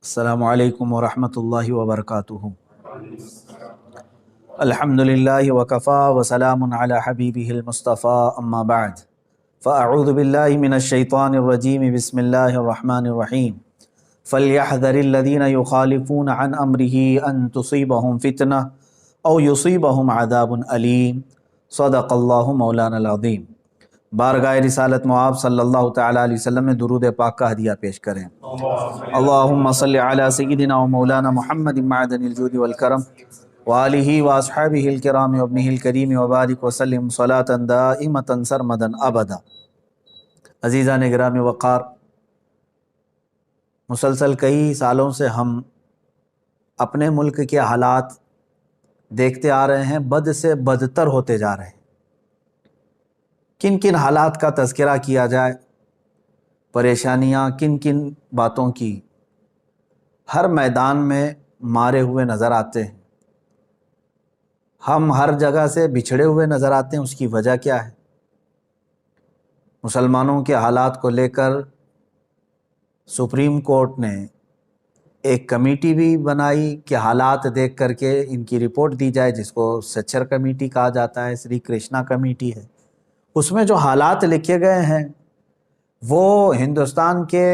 السلام علیکم ورحمۃ اللہ وبرکاتہ۔ الحمدللہ وکفا وسلام علی حبیبہ المصطفیٰ اما بعد فاعوذ باللہ من الشیطان الرجیم بسم اللہ الرحمن الرحیم فلیحذر الذین یخالفون عن امرہ ان تصیبہم فتنہ او یصیبہم عذاب علیم۔ صدق اللہ مولانا العظیم۔ بارگاہ رسالت مآب صلی اللہ تعالیٰ علیہ وسلم میں درود پاک کا ہدیہ پیش کریں۔ اللہم صلی علی سیدنا و مولانا محمد معدن الجود والکرم وآلہ واصحابہ الکرام وابنہ الکریم وبارک وسلم صلاة دائمة سرمدا ابدا۔ عزیزان گرامی وقار، مسلسل کئی سالوں سے ہم اپنے ملک کے حالات دیکھتے آ رہے ہیں، بد سے بدتر ہوتے جا رہے ہیں۔ کن کن حالات کا تذکرہ کیا جائے، پریشانیاں کن کن باتوں کی، ہر میدان میں مارے ہوئے نظر آتے ہیں، ہم ہر جگہ سے بچھڑے ہوئے نظر آتے ہیں۔ اس کی وجہ کیا ہے؟ مسلمانوں کے حالات کو لے کر سپریم کورٹ نے ایک کمیٹی بھی بنائی کہ حالات دیکھ کر کے ان کی رپورٹ دی جائے، جس کو سچر کمیٹی کہا جاتا ہے، سری کرشنا کمیٹی ہے۔ اس میں جو حالات لکھے گئے ہیں وہ ہندوستان کے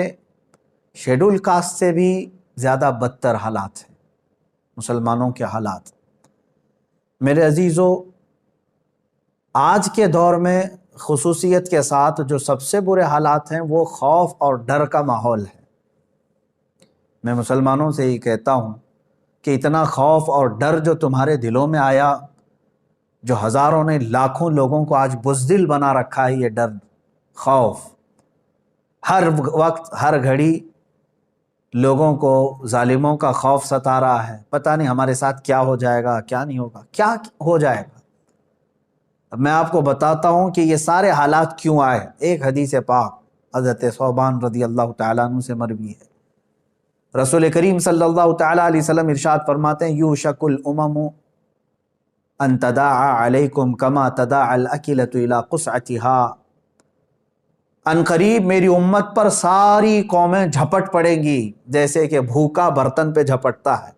شیڈول کاسٹ سے بھی زیادہ بدتر حالات ہیں، مسلمانوں کے حالات۔ میرے عزیزو، آج کے دور میں خصوصیت کے ساتھ جو سب سے برے حالات ہیں وہ خوف اور ڈر کا ماحول ہے۔ میں مسلمانوں سے ہی کہتا ہوں کہ اتنا خوف اور ڈر جو تمہارے دلوں میں آیا، جو ہزاروں نے لاکھوں لوگوں کو آج بزدل بنا رکھا ہے، یہ ڈر، خوف، ہر وقت ہر گھڑی لوگوں کو ظالموں کا خوف ستا رہا ہے۔ پتہ نہیں ہمارے ساتھ کیا ہو جائے گا، کیا نہیں ہوگا، کیا ہو جائے گا۔ اب میں آپ کو بتاتا ہوں کہ یہ سارے حالات کیوں آئے۔ ایک حدیث پاک حضرت ثوبان رضی اللہ تعالیٰ عنہ سے مروی ہے۔ رسول کریم صلی اللہ تعالیٰ علیہ وسلم ارشاد فرماتے ہیں، یوشک الامم ان تداعى علیکم کما تداعى الاکلۃ الی قصعتها۔ ان قریب میری امت پر ساری قومیں جھپٹ پڑیں گی جیسے کہ بھوکا برتن پہ جھپٹتا ہے۔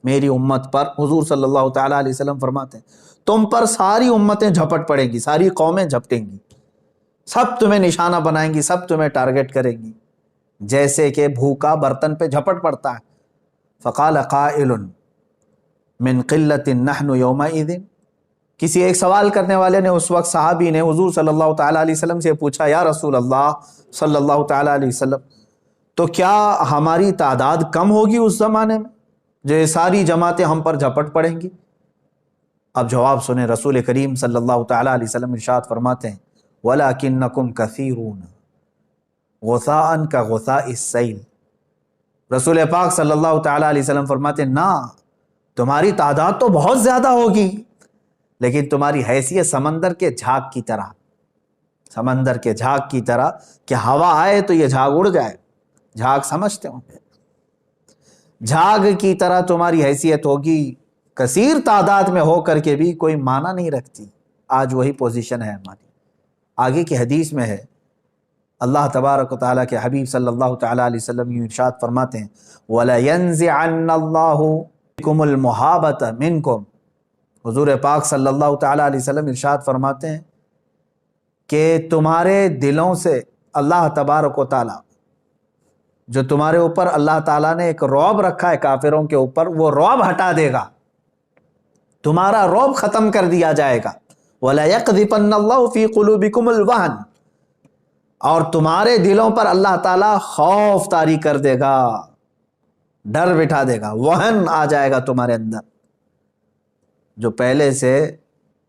میری امت پر، حضور صلی اللہ تعالیٰ علیہ وسلم فرماتے ہیں، تم پر ساری امتیں جھپٹ پڑیں گی، ساری قومیں جھپٹیں گی، سب تمہیں نشانہ بنائیں گی، سب تمہیں ٹارگٹ کریں گی جیسے کہ بھوکا برتن پہ جھپٹ پڑتا ہے۔ فقال قائل من قلت نحن یومئذ، کسی ایک سوال کرنے والے نے اس وقت، صحابی نے حضور صلی اللہ تعالیٰ علیہ وسلم سے پوچھا، یا رسول اللہ صلی اللہ تعالیٰ علیہ وسلم، تو کیا ہماری تعداد کم ہوگی اس زمانے میں جو یہ ساری جماعتیں ہم پر جھپٹ پڑیں گی؟ اب جواب سنیں، رسول کریم صلی اللہ تعالیٰ علیہ وسلم ارشاد فرماتے ہیں، وَلَكِنَّكُمْ كَثِيرُونَ غُثَاءً كَغُثَاءِ السَّيْلِ۔ رسول پاک صلی اللہ تعالیٰ علیہ وسلم فرماتے ہیں، نہ، تمہاری تعداد تو بہت زیادہ ہوگی لیکن تمہاری حیثیت سمندر کے جھاگ کی طرح، سمندر کے جھاگ کی طرح کہ ہوا آئے تو یہ جھاگ اڑ جائے، جھاگ سمجھتے ہوں گے، جھاگ کی طرح تمہاری حیثیت ہوگی، کثیر تعداد میں ہو کر کے بھی کوئی معنی نہیں رکھتی۔ آج وہی پوزیشن ہے ہماری۔ آگے کی حدیث میں ہے، اللہ تبارک و تعالیٰ کے حبیب صلی اللہ تعالیٰ علیہ وسلم یوں ارشاد فرماتے ہیں، وَلَيَنزِعَنَّ اللَّهُ بِكُمُ الْمُحَابَةَ مِنْكُمْ۔ حضور پاک صلی اللہ تعالیٰ علیہ وسلم ارشاد فرماتے ہیں کہ تمہارے دلوں سے اللہ تبارک و تعالیٰ، جو تمہارے اوپر اللہ تعالیٰ نے ایک رعب رکھا ہے کافروں کے اوپر، وہ رعب ہٹا دے گا، تمہارا رعب ختم کر دیا جائے گا۔ وَلَيَقْذِفَنَّ اللَّهُ فِي قُلُوبِكُمُ الْوَهْنَ، اور تمہارے دلوں پر اللہ تعالیٰ خوف طاری کر دے گا، ڈر بٹھا دے گا، وہن آ جائے گا تمہارے اندر۔ جو پہلے سے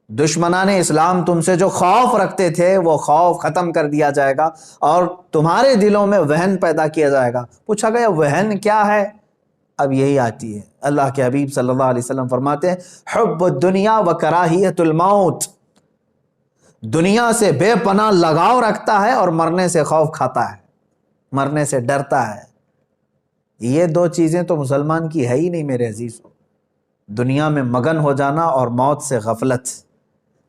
دشمنان اسلام تم سے جو خوف رکھتے تھے وہ خوف ختم کر دیا جائے گا اور تمہارے دلوں میں وہن پیدا کیا جائے گا۔ پوچھا گیا وہن کیا ہے؟ اب یہی آتی ہے، اللہ کے حبیب صلی اللہ علیہ وسلم فرماتے ہیں، حب الدنیا و کراہیت الموت، دنیا سے بے پناہ لگاؤ رکھتا ہے اور مرنے سے خوف کھاتا ہے، مرنے سے ڈرتا ہے۔ یہ دو چیزیں تو مسلمان کی ہے ہی نہیں میرے عزیزو، دنیا میں مگن ہو جانا اور موت سے غفلت۔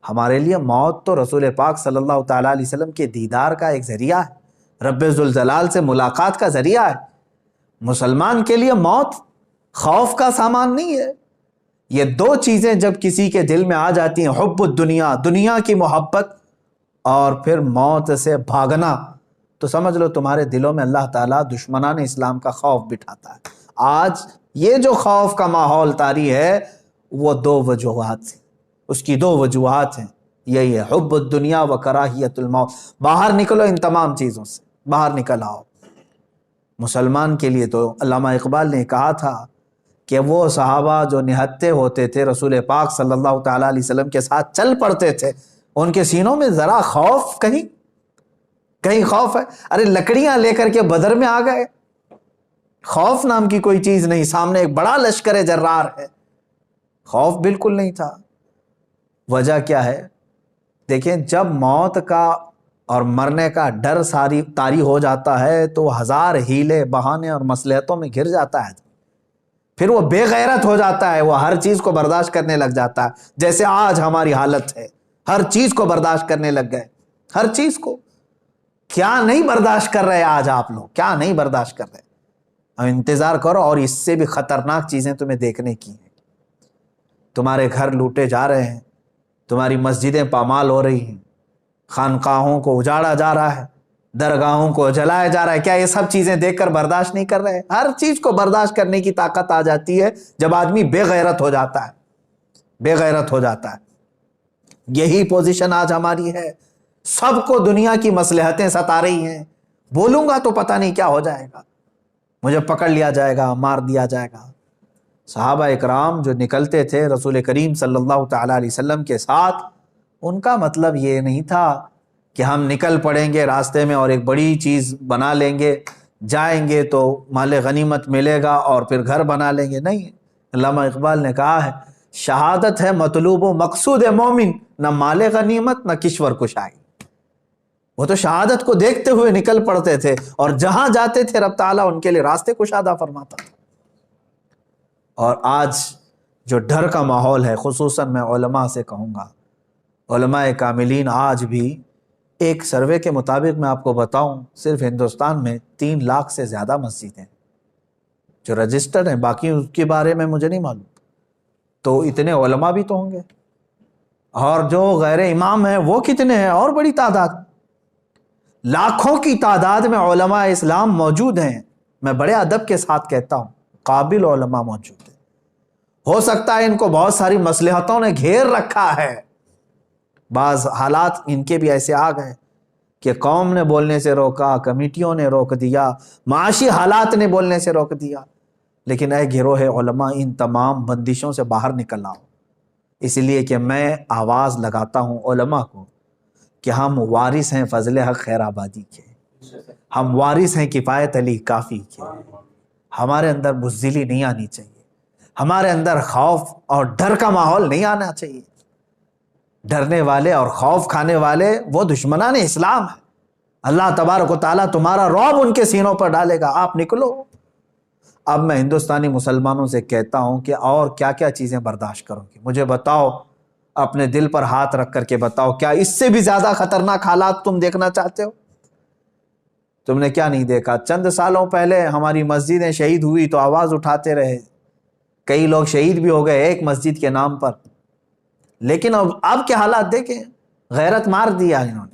ہمارے لیے موت تو رسول پاک صلی اللہ تعالیٰ علیہ وسلم کے دیدار کا ایک ذریعہ ہے، رب ذوالجلال سے ملاقات کا ذریعہ ہے۔ مسلمان کے لیے موت خوف کا سامان نہیں ہے. یہ دو چیزیں جب کسی کے دل میں آ جاتی ہیں، حب الدنیا، دنیا کی محبت، اور پھر موت سے بھاگنا، تو سمجھ لو تمہارے دلوں میں اللہ تعالیٰ دشمنان اسلام کا خوف بٹھاتا ہے. آج یہ جو خوف کا ماحول طاری ہے وہ دو وجوہات سے، اس کی دو وجوہات ہیں. یہی ہے حب الدنیا و کراہیت الموت. باہر نکلو ان تمام چیزوں سے، باہر نکل آؤ. مسلمان کے لیے تو علامہ اقبال نے کہا تھا کہ وہ صحابہ جو نہتے ہوتے تھے رسول پاک صلی اللہ تعالیٰ علیہ وسلم کے ساتھ چل پڑتے تھے، ان کے سینوں میں ذرا خوف کہیں خوف ہے؟ ارے لکڑیاں لے کر کے بدر میں آ گئے، خوف نام کی کوئی چیز نہیں، سامنے ایک بڑا لشکر جرار ہے، خوف بالکل نہیں تھا. وجہ کیا ہے؟ دیکھیں جب موت کا اور مرنے کا ڈر طاری ہو جاتا ہے تو ہزار ہیلے بہانے اور مصلحتوں میں گھر جاتا ہے، پھر وہ بے غیرت ہو جاتا ہے، وہ ہر چیز کو برداشت کرنے لگ جاتا ہے. جیسے آج ہماری حالت ہے، ہر چیز کو برداشت کرنے لگ گئے، ہر چیز کو. کیا نہیں برداشت کر رہے آج آپ لوگ، کیا نہیں برداشت کر رہے؟ اب انتظار کرو اور اس سے بھی خطرناک چیزیں تمہیں دیکھنے کی ہیں. تمہارے گھر لوٹے جا رہے ہیں، تمہاری مسجدیں پامال ہو رہی ہیں، خانقاہوں کو اجاڑا جا رہا ہے، درگاہوں کو جلایا جا رہا ہے. کیا یہ سب چیزیں دیکھ کر برداشت نہیں کر رہے؟ ہر چیز کو برداشت کرنے کی طاقت آ جاتی ہے جب آدمی بے غیرت ہو جاتا ہے، بے غیرت ہو جاتا ہے. یہی پوزیشن آج ہماری ہے. سب کو دنیا کی مصلحتیں ستا رہی ہیں. بولوں گا تو پتہ نہیں کیا ہو جائے گا، مجھے پکڑ لیا جائے گا، مار دیا جائے گا. صحابہ اکرام جو نکلتے تھے رسول کریم صلی اللہ تعالیٰ علیہ وسلم کے ساتھ، ان کا مطلب یہ نہیں تھا کہ ہم نکل پڑیں گے راستے میں اور ایک بڑی چیز بنا لیں گے، جائیں گے تو مال غنیمت ملے گا اور پھر گھر بنا لیں گے. نہیں، علامہ اقبال نے کہا ہے شہادت ہے مطلوب و مقصود مومن، نہ مال غنیمت نہ کشور کشائی. وہ تو شہادت کو دیکھتے ہوئے نکل پڑتے تھے اور جہاں جاتے تھے رب تعالیٰ ان کے لیے راستے کشادہ فرماتا تھا. اور آج جو ڈر کا ماحول ہے، خصوصاً میں علماء سے کہوں گا، علماء کاملین آج بھی ایک سروے کے مطابق میں آپ کو بتاؤں صرف ہندوستان میں 3 لاکھ سے زیادہ مسجد ہیں جو رجسٹرڈ ہیں، باقی اس کے بارے میں مجھے نہیں معلوم. تو اتنے علماء بھی تو ہوں گے، اور جو غیر امام ہیں وہ کتنے ہیں؟ اور بڑی تعداد، لاکھوں کی تعداد میں علماء اسلام موجود ہیں. میں بڑے ادب کے ساتھ کہتا ہوں قابل علماء موجود ہیں. ہو سکتا ہے ان کو بہت ساری مصلحتوں نے گھیر رکھا ہے، بعض حالات ان کے بھی ایسے آ گئے کہ قوم نے بولنے سے روکا، کمیٹیوں نے روک دیا، معاشی حالات نے بولنے سے روک دیا. لیکن اے گروہ علماء، ان تمام بندشوں سے باہر نکل آؤ. اس لیے کہ میں آواز لگاتا ہوں علماء کو کہ ہم وارث ہیں فضل حق خیر آبادی کے، ہم وارث ہیں کفایت علی کافی کے. ہمارے اندر بزدلی نہیں آنی چاہیے، ہمارے اندر خوف اور ڈر کا ماحول نہیں آنا چاہیے. ڈرنے والے اور خوف کھانے والے وہ دشمنان اسلام ہیں. اللہ تبارک و تعالیٰ تمہارا رعب ان کے سینوں پر ڈالے گا. آپ نکلو. اب میں ہندوستانی مسلمانوں سے کہتا ہوں کہ اور کیا کیا چیزیں برداشت کرو گے؟ مجھے بتاؤ، اپنے دل پر ہاتھ رکھ کر کے بتاؤ، کیا اس سے بھی زیادہ خطرناک حالات تم دیکھنا چاہتے ہو؟ تم نے کیا نہیں دیکھا؟ چند سالوں پہلے ہماری مسجدیں شہید ہوئی تو آواز اٹھاتے رہے، کئی لوگ شہید بھی ہو گئے ایک مسجد کے نام پر. لیکن اب کے حالات دیکھیں، غیرت مار دیا انہوں نے.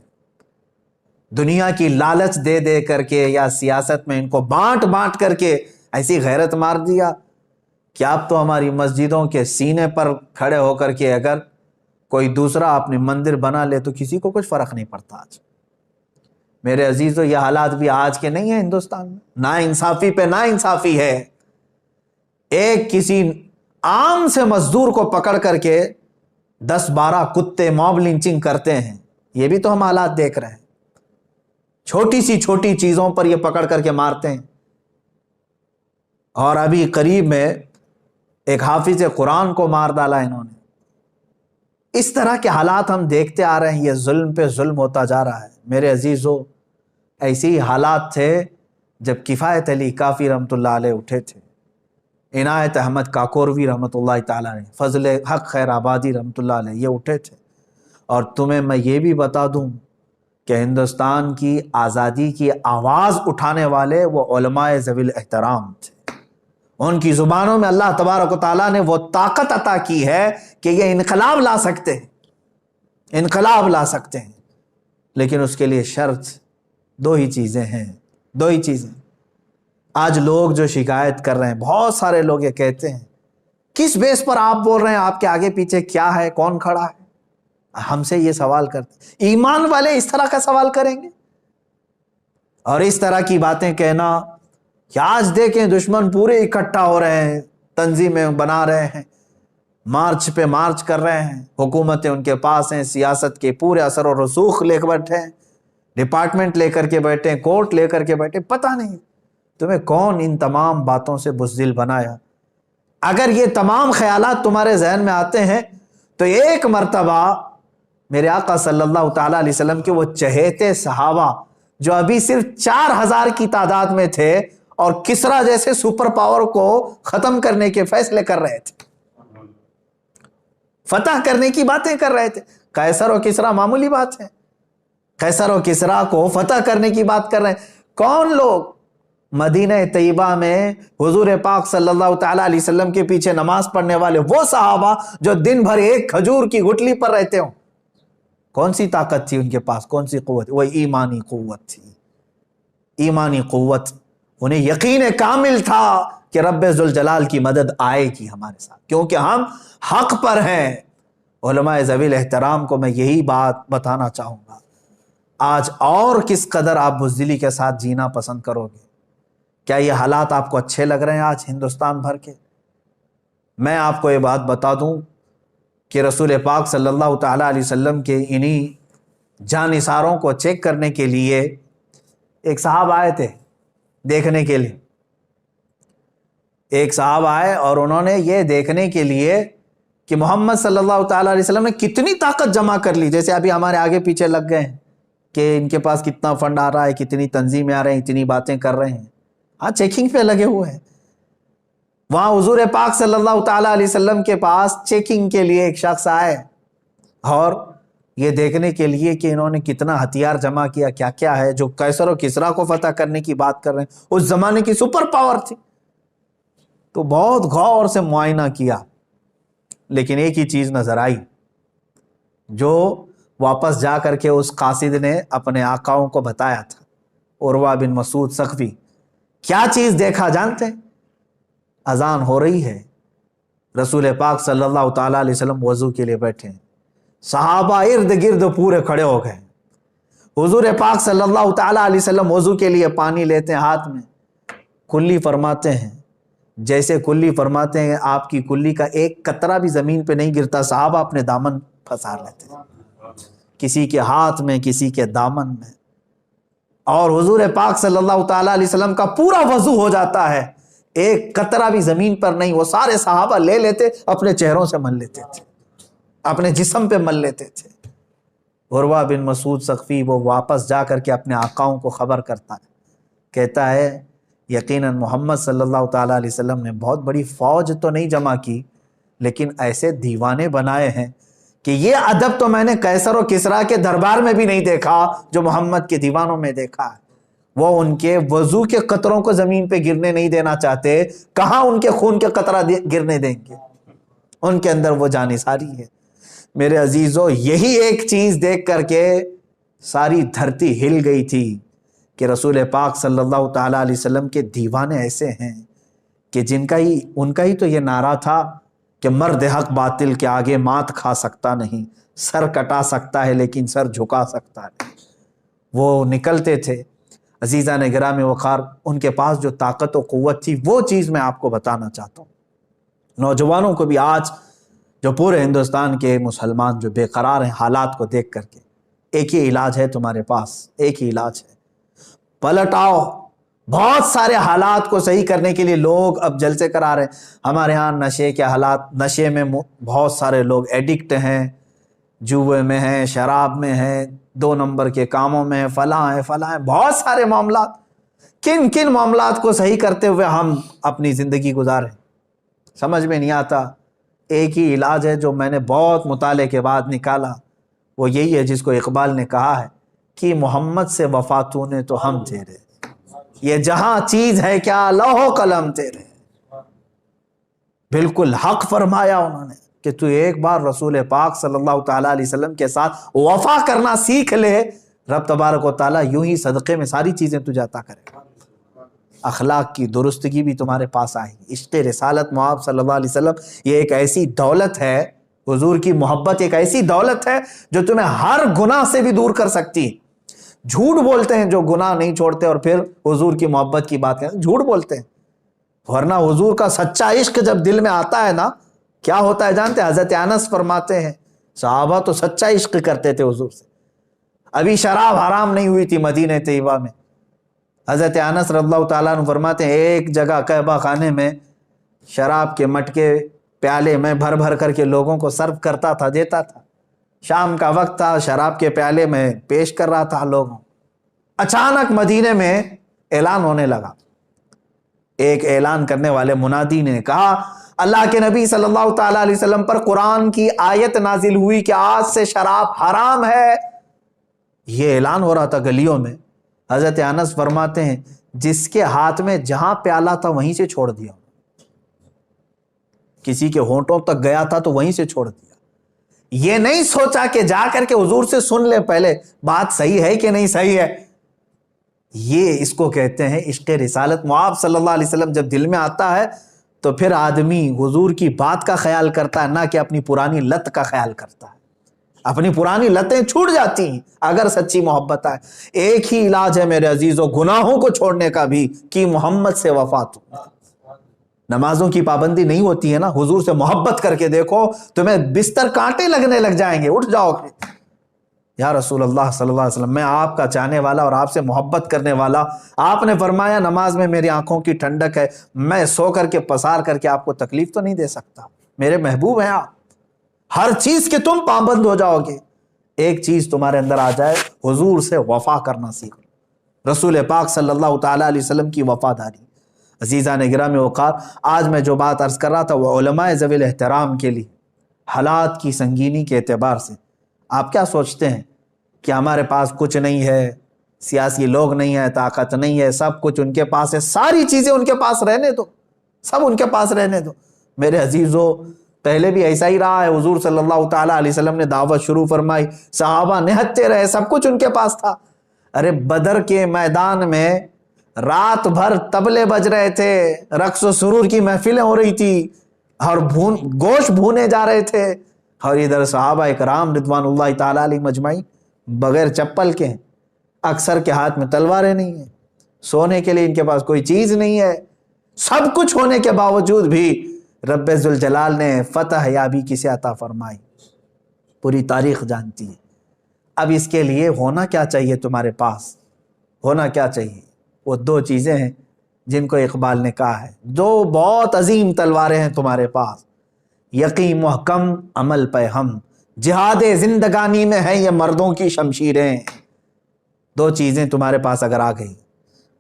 دنیا کی لالچ دے دے کر کے یا سیاست میں ان کو بانٹ بانٹ کر کے ایسی غیرت مار دیا کہ اب تو ہماری مسجدوں کے سینے پر کھڑے ہو کر کے اگر کوئی دوسرا اپنے مندر بنا لے تو کسی کو کچھ فرق نہیں پڑتا. آج میرے عزیزو یہ حالات بھی آج کے نہیں ہیں ہندوستان میں. نا انصافی پہ نا انصافی ہے. ایک کسی عام سے مزدور کو پکڑ کر کے 10-12 کتے موب لنچنگ کرتے ہیں. یہ بھی تو ہم حالات دیکھ رہے ہیں. چھوٹی سی چھوٹی چیزوں پر یہ پکڑ کر کے مارتے ہیں. اور ابھی قریب میں ایک حافظ قرآن کو مار ڈالا انہوں نے. اس طرح کے حالات ہم دیکھتے آ رہے ہیں. یہ ظلم پہ ظلم ہوتا جا رہا ہے. میرے عزیزو ایسے ہی حالات تھے جب کفایت علی کافی رحمۃ اللہ علیہ اٹھے تھے، عنایت احمد کاکوروی رحمۃ اللہ تعالیٰ نے، فضل حق خیر آبادی رحمۃ اللہ علیہ یہ اٹھے تھے. اور تمہیں میں یہ بھی بتا دوں کہ ہندوستان کی آزادی کی آواز اٹھانے والے وہ علماء ذوی الاحترام تھے. ان کی زبانوں میں اللہ تبارک و تعالیٰ نے وہ طاقت عطا کی ہے کہ یہ انقلاب لا سکتے ہیں، انقلاب لا سکتے ہیں. لیکن اس کے لیے شرط دو ہی چیزیں ہیں، دو ہی چیزیں. آج لوگ جو شکایت کر رہے ہیں، بہت سارے لوگ یہ کہتے ہیں کس بیس پر آپ بول رہے ہیں، آپ کے آگے پیچھے کیا ہے، کون کھڑا ہے. ہم سے یہ سوال کرتے، ایمان والے اس طرح کا سوال کریں گے؟ اور اس طرح کی باتیں کہنا کہ آج دیکھیں دشمن پورے اکٹھا ہو رہے ہیں، تنظیمیں بنا رہے ہیں، مارچ پہ مارچ کر رہے ہیں، حکومتیں ان کے پاس ہیں، سیاست کے پورے اثر و رسوخ لے کر بیٹھے ہیں، ڈپارٹمنٹ لے کر کے بیٹھے ہیں، کورٹ لے کر کے بیٹھے. پتہ نہیں تمہیں کون ان تمام باتوں سے بزدل بنایا. اگر یہ تمام خیالات تمہارے ذہن میں آتے ہیں تو ایک مرتبہ میرے آقا صلی اللہ تعالیٰ علیہ وسلم کے وہ چہیتے صحابہ جو ابھی صرف 4000 کی تعداد میں تھے اور کسرا جیسے سپر پاور کو ختم کرنے کے فیصلے کر رہے تھے، فتح کرنے کی باتیں کر رہے تھے. قیصر و کسرا معمولی بات ہے، قیصر و کسرا کو فتح کرنے کی بات کر رہے ہیں. کون لوگ؟ مدینہ طیبہ میں حضور پاک صلی اللہ تعالیٰ علیہ وسلم کے پیچھے نماز پڑھنے والے وہ صحابہ جو دن بھر ایک کھجور کی گٹلی پر رہتے ہوں. کون سی طاقت تھی ان کے پاس، کون سی قوت؟ وہ ایمانی قوت تھی، ایمانی قوت. انہیں یقین کامل تھا کہ رب ذوالجلال کی مدد آئے گی ہمارے ساتھ، کیونکہ ہم حق پر ہیں. علماء ذوی الاحترام کو میں یہی بات بتانا چاہوں گا. آج اور کس قدر آپ بزدلی کے ساتھ جینا پسند کرو گے؟ کیا یہ حالات آپ کو اچھے لگ رہے ہیں آج ہندوستان بھر کے؟ میں آپ کو یہ بات بتا دوں کہ رسول پاک صلی اللہ تعالیٰ علیہ وسلم کے انہی جانثاروں کو چیک کرنے کے لیے ایک صاحب آئے تھے دیکھنے کے لیے. ایک صاحب آئے اور انہوں نے یہ دیکھنے کے لیے کہ محمد صلی اللہ تعالیٰ علیہ وسلم نے کتنی طاقت جمع کر لی. جیسے ابھی ہمارے آگے پیچھے لگ گئے ہیں کہ ان کے پاس کتنا فنڈ آ رہا ہے، کتنی تنظیمیں آ رہے ہیں، اتنی باتیں کر رہے ہیں. ہاں چیکنگ پہ لگے ہوئے ہیں. وہاں حضور پاک صلی اللہ تعالیٰ علیہ وسلم کے پاس چیکنگ کے لیے ایک شخص آئے اور یہ دیکھنے کے لیے کہ انہوں نے کتنا ہتھیار جمع کیا، کیا کیا ہے، جو قیصر و کسرا کو فتح کرنے کی بات کر رہے ہیں، اس زمانے کی سپر پاور تھی. تو بہت غور سے معائنہ کیا، لیکن ایک ہی چیز نظر آئی جو واپس جا کر کے اس قاصد نے اپنے آقاؤں کو بتایا تھا، عروہ بن مسعود ثقفی. کیا چیز دیکھا جانتے ہیں؟ اذان ہو رہی ہے، رسول پاک صلی اللہ تعالیٰ علیہ وسلم وضو کے لیے بیٹھے ہیں، صحابہ ارد گرد پورے کھڑے ہو گئے. حضور پاک صلی اللہ تعالیٰ علیہ وسلم وضو کے لیے پانی لیتے ہیں ہاتھ میں، کلی فرماتے ہیں. جیسے کلی فرماتے ہیں آپ کی کلی کا ایک قطرہ بھی زمین پہ نہیں گرتا. صحابہ اپنے دامن پھنسا لیتے ہیں، کسی کے ہاتھ میں، کسی کے دامن میں، اور حضور پاک صلی اللہ تعالیٰ علیہ وسلم کا پورا وضو ہو جاتا ہے، ایک قطرہ بھی زمین پر نہیں. وہ سارے صحابہ لے لیتے، اپنے چہروں سے مل لیتے تھے، اپنے جسم پہ مل لیتے تھے. عروہ بن مسعود ثقفی وہ واپس جا کر کے اپنے آقاؤں کو خبر کرتا ہے، کہتا ہے یقیناً محمد صلی اللہ تعالیٰ علیہ وسلم نے بہت بڑی فوج تو نہیں جمع کی، لیکن ایسے دیوانے بنائے ہیں کہ یہ ادب تو میں نے قیصر و کسرا کے دربار میں بھی نہیں دیکھا جو محمد کے دیوانوں میں دیکھا ہے. وہ ان کے وضو کے قطروں کو زمین پہ گرنے نہیں دینا چاہتے، کہاں ان کے خون کے قطرہ گرنے دیں گے؟ ان کے اندر وہ جانثاری ہے. میرے عزیزو، یہی ایک چیز دیکھ کر کے ساری دھرتی ہل گئی تھی کہ رسول پاک صلی اللہ تعالیٰ علیہ وسلم کے دیوانے ایسے ہیں کہ ان کا ہی تو یہ نعرہ تھا کہ مرد حق باطل کے آگے مات کھا سکتا نہیں، سر کٹا سکتا ہے لیکن سر جھکا سکتا ہے. وہ نکلتے تھے. عزیزان گرامی وقار، ان کے پاس جو طاقت و قوت تھی وہ چیز میں آپ کو بتانا چاہتا ہوں. نوجوانوں کو بھی آج جو پورے ہندوستان کے مسلمان جو بے قرار ہیں حالات کو دیکھ کر کے، ایک ہی علاج ہے تمہارے پاس، ایک ہی علاج ہے، پلٹ آؤ. بہت سارے حالات کو صحیح کرنے کے لیے لوگ اب جلسے کرا رہے ہیں. ہمارے ہاں نشے کے حالات، نشے میں بہت سارے لوگ ایڈکٹ ہیں، جوئے میں ہیں، شراب میں ہیں، 2 نمبر کے کاموں میں ہیں، فلاں ہیں، بہت سارے معاملات. کن کن معاملات کو صحیح کرتے ہوئے ہم اپنی زندگی گزاریں، سمجھ میں نہیں آتا. ایک ہی علاج ہے جو میں نے بہت مطالعے کے بعد نکالا، وہ یہی ہے جس کو اقبال نے کہا ہے کہ محمد سے وفا تو نے تو ہم تیرے، یہ جہاں چیز ہے کیا لوح و قلم تیرے۔ بالکل حق فرمایا انہوں نے کہ تو ایک بار رسول پاک صلی اللہ تعالیٰ علیہ وسلم کے ساتھ وفا کرنا سیکھ لے، رب تبارک و تعالیٰ یوں ہی صدقے میں ساری چیزیں تجھے عطا کرے گا۔ اخلاق کی درستگی بھی تمہارے پاس آئے گی۔ عشق رسالت محمد صلی اللہ علیہ وسلم یہ ایک ایسی دولت ہے، حضور کی محبت ایک ایسی دولت ہے جو تمہیں ہر گناہ سے بھی دور کر سکتی ہے۔ جھوٹ بولتے ہیں جو گناہ نہیں چھوڑتے اور پھر حضور کی محبت کی بات کرتے ہیں، جھوٹ بولتے ہیں، ورنہ حضور کا سچا عشق جب دل میں آتا ہے نا کیا ہوتا ہے جانتے ہیں؟ حضرت انس فرماتے ہیں صحابہ تو سچا عشق کرتے تھے حضور سے، ابھی شراب حرام نہیں ہوئی تھی مدینہ طیبہ میں۔ حضرت انس رضی اللہ تعالیٰ عنہ فرماتے ہیں ایک جگہ کعبہ خانے میں شراب کے مٹکے پیالے میں بھر بھر کر کے لوگوں کو سرو کرتا تھا، دیتا تھا۔ شام کا وقت تھا، شراب کے پیالے میں پیش کر رہا تھا لوگوں۔ اچانک مدینے میں اعلان ہونے لگا، ایک اعلان کرنے والے منادی نے کہا اللہ کے نبی صلی اللہ تعالیٰ علیہ وسلم پر قرآن کی آیت نازل ہوئی کہ آج سے شراب حرام ہے۔ یہ اعلان ہو رہا تھا گلیوں میں۔ حضرت انس فرماتے ہیں جس کے ہاتھ میں جہاں پیالہ تھا وہیں سے چھوڑ دیا، کسی کے ہونٹوں تک گیا تھا تو وہیں سے چھوڑ دیا۔ یہ نہیں سوچا کہ جا کر کے حضور سے سن لے پہلے بات صحیح ہے کہ نہیں صحیح ہے۔ یہ اس کو کہتے ہیں عشق رسالت محمد صلی اللہ علیہ وسلم جب دل میں آتا ہے تو پھر آدمی حضور کی بات کا خیال کرتا ہے نہ کہ اپنی پرانی لت کا خیال کرتا ہے۔ اپنی پرانی لتیں چھوٹ جاتی ہیں اگر سچی محبت آئے۔ ایک ہی علاج ہے میرے عزیزوں گناہوں کو چھوڑنے کا بھی کہ محمد سے وفا تو۔ نمازوں کی پابندی نہیں ہوتی ہے نا، حضور سے محبت کر کے دیکھو تمہیں بستر کانٹے لگنے لگ جائیں گے، اٹھ جاؤ گے یا رسول اللہ صلی اللہ علیہ وسلم میں آپ کا چاہنے والا اور آپ سے محبت کرنے والا۔ آپ نے فرمایا نماز میں میری آنکھوں کی ٹھنڈک ہے، میں سو کر کے پسار کر کے آپ کو تکلیف تو نہیں دے سکتا، میرے محبوب ہیں آپ، ہر چیز کے تم پابند ہو جاؤ گے۔ ایک چیز تمہارے اندر آ جائے، حضور سے وفا کرنا سیکھو، رسول پاک صلی اللہ تعالیٰ علیہ وسلم کی وفاداری۔ عزیزان گرامی وقار، آج میں جو بات عرض کر رہا تھا وہ علماء ذوی الاحترام کے لیے حالات کی سنگینی کے اعتبار سے۔ آپ کیا سوچتے ہیں کہ ہمارے پاس کچھ نہیں ہے، سیاسی لوگ نہیں ہے، طاقت نہیں ہے، سب کچھ ان کے پاس ہے، ساری چیزیں ان کے پاس رہنے دو، سب ان کے پاس رہنے دو۔ میرے عزیزوں پہلے بھی ایسا ہی رہا ہے، حضور صلی اللہ تعالیٰ علیہ وسلم نے دعوت شروع فرمائی، صحابہ نہتے رہے، سب کچھ ان کے پاس تھا۔ ارے بدر کے میدان میں رات بھر طبلے بج رہے تھے، رقص و سرور کی محفلیں ہو رہی تھی اور گوشت بھونے جا رہے تھے، اور ادھر صحابہ اکرام رضوان اللہ تعالیٰ علیہ مجمعین بغیر چپل کے ہیں، اکثر کے ہاتھ میں تلواریں نہیں ہیں، سونے کے لیے ان کے پاس کوئی چیز نہیں ہے، سب کچھ ہونے کے باوجود بھی رب ذوالجلال نے فتح یابی کسے عطا فرمائی، پوری تاریخ جانتی ہے۔ اب اس کے لیے ہونا کیا چاہیے تمہارے پاس؟ ہونا کیا چاہیے؟ وہ دو چیزیں ہیں جن کو اقبال نے کہا ہے، دو بہت عظیم تلواریں ہیں تمہارے پاس، یقین محکم عمل پہ ہم، جہاد زندگانی میں ہیں یہ مردوں کی شمشیریں۔ دو چیزیں تمہارے پاس اگر آ گئی،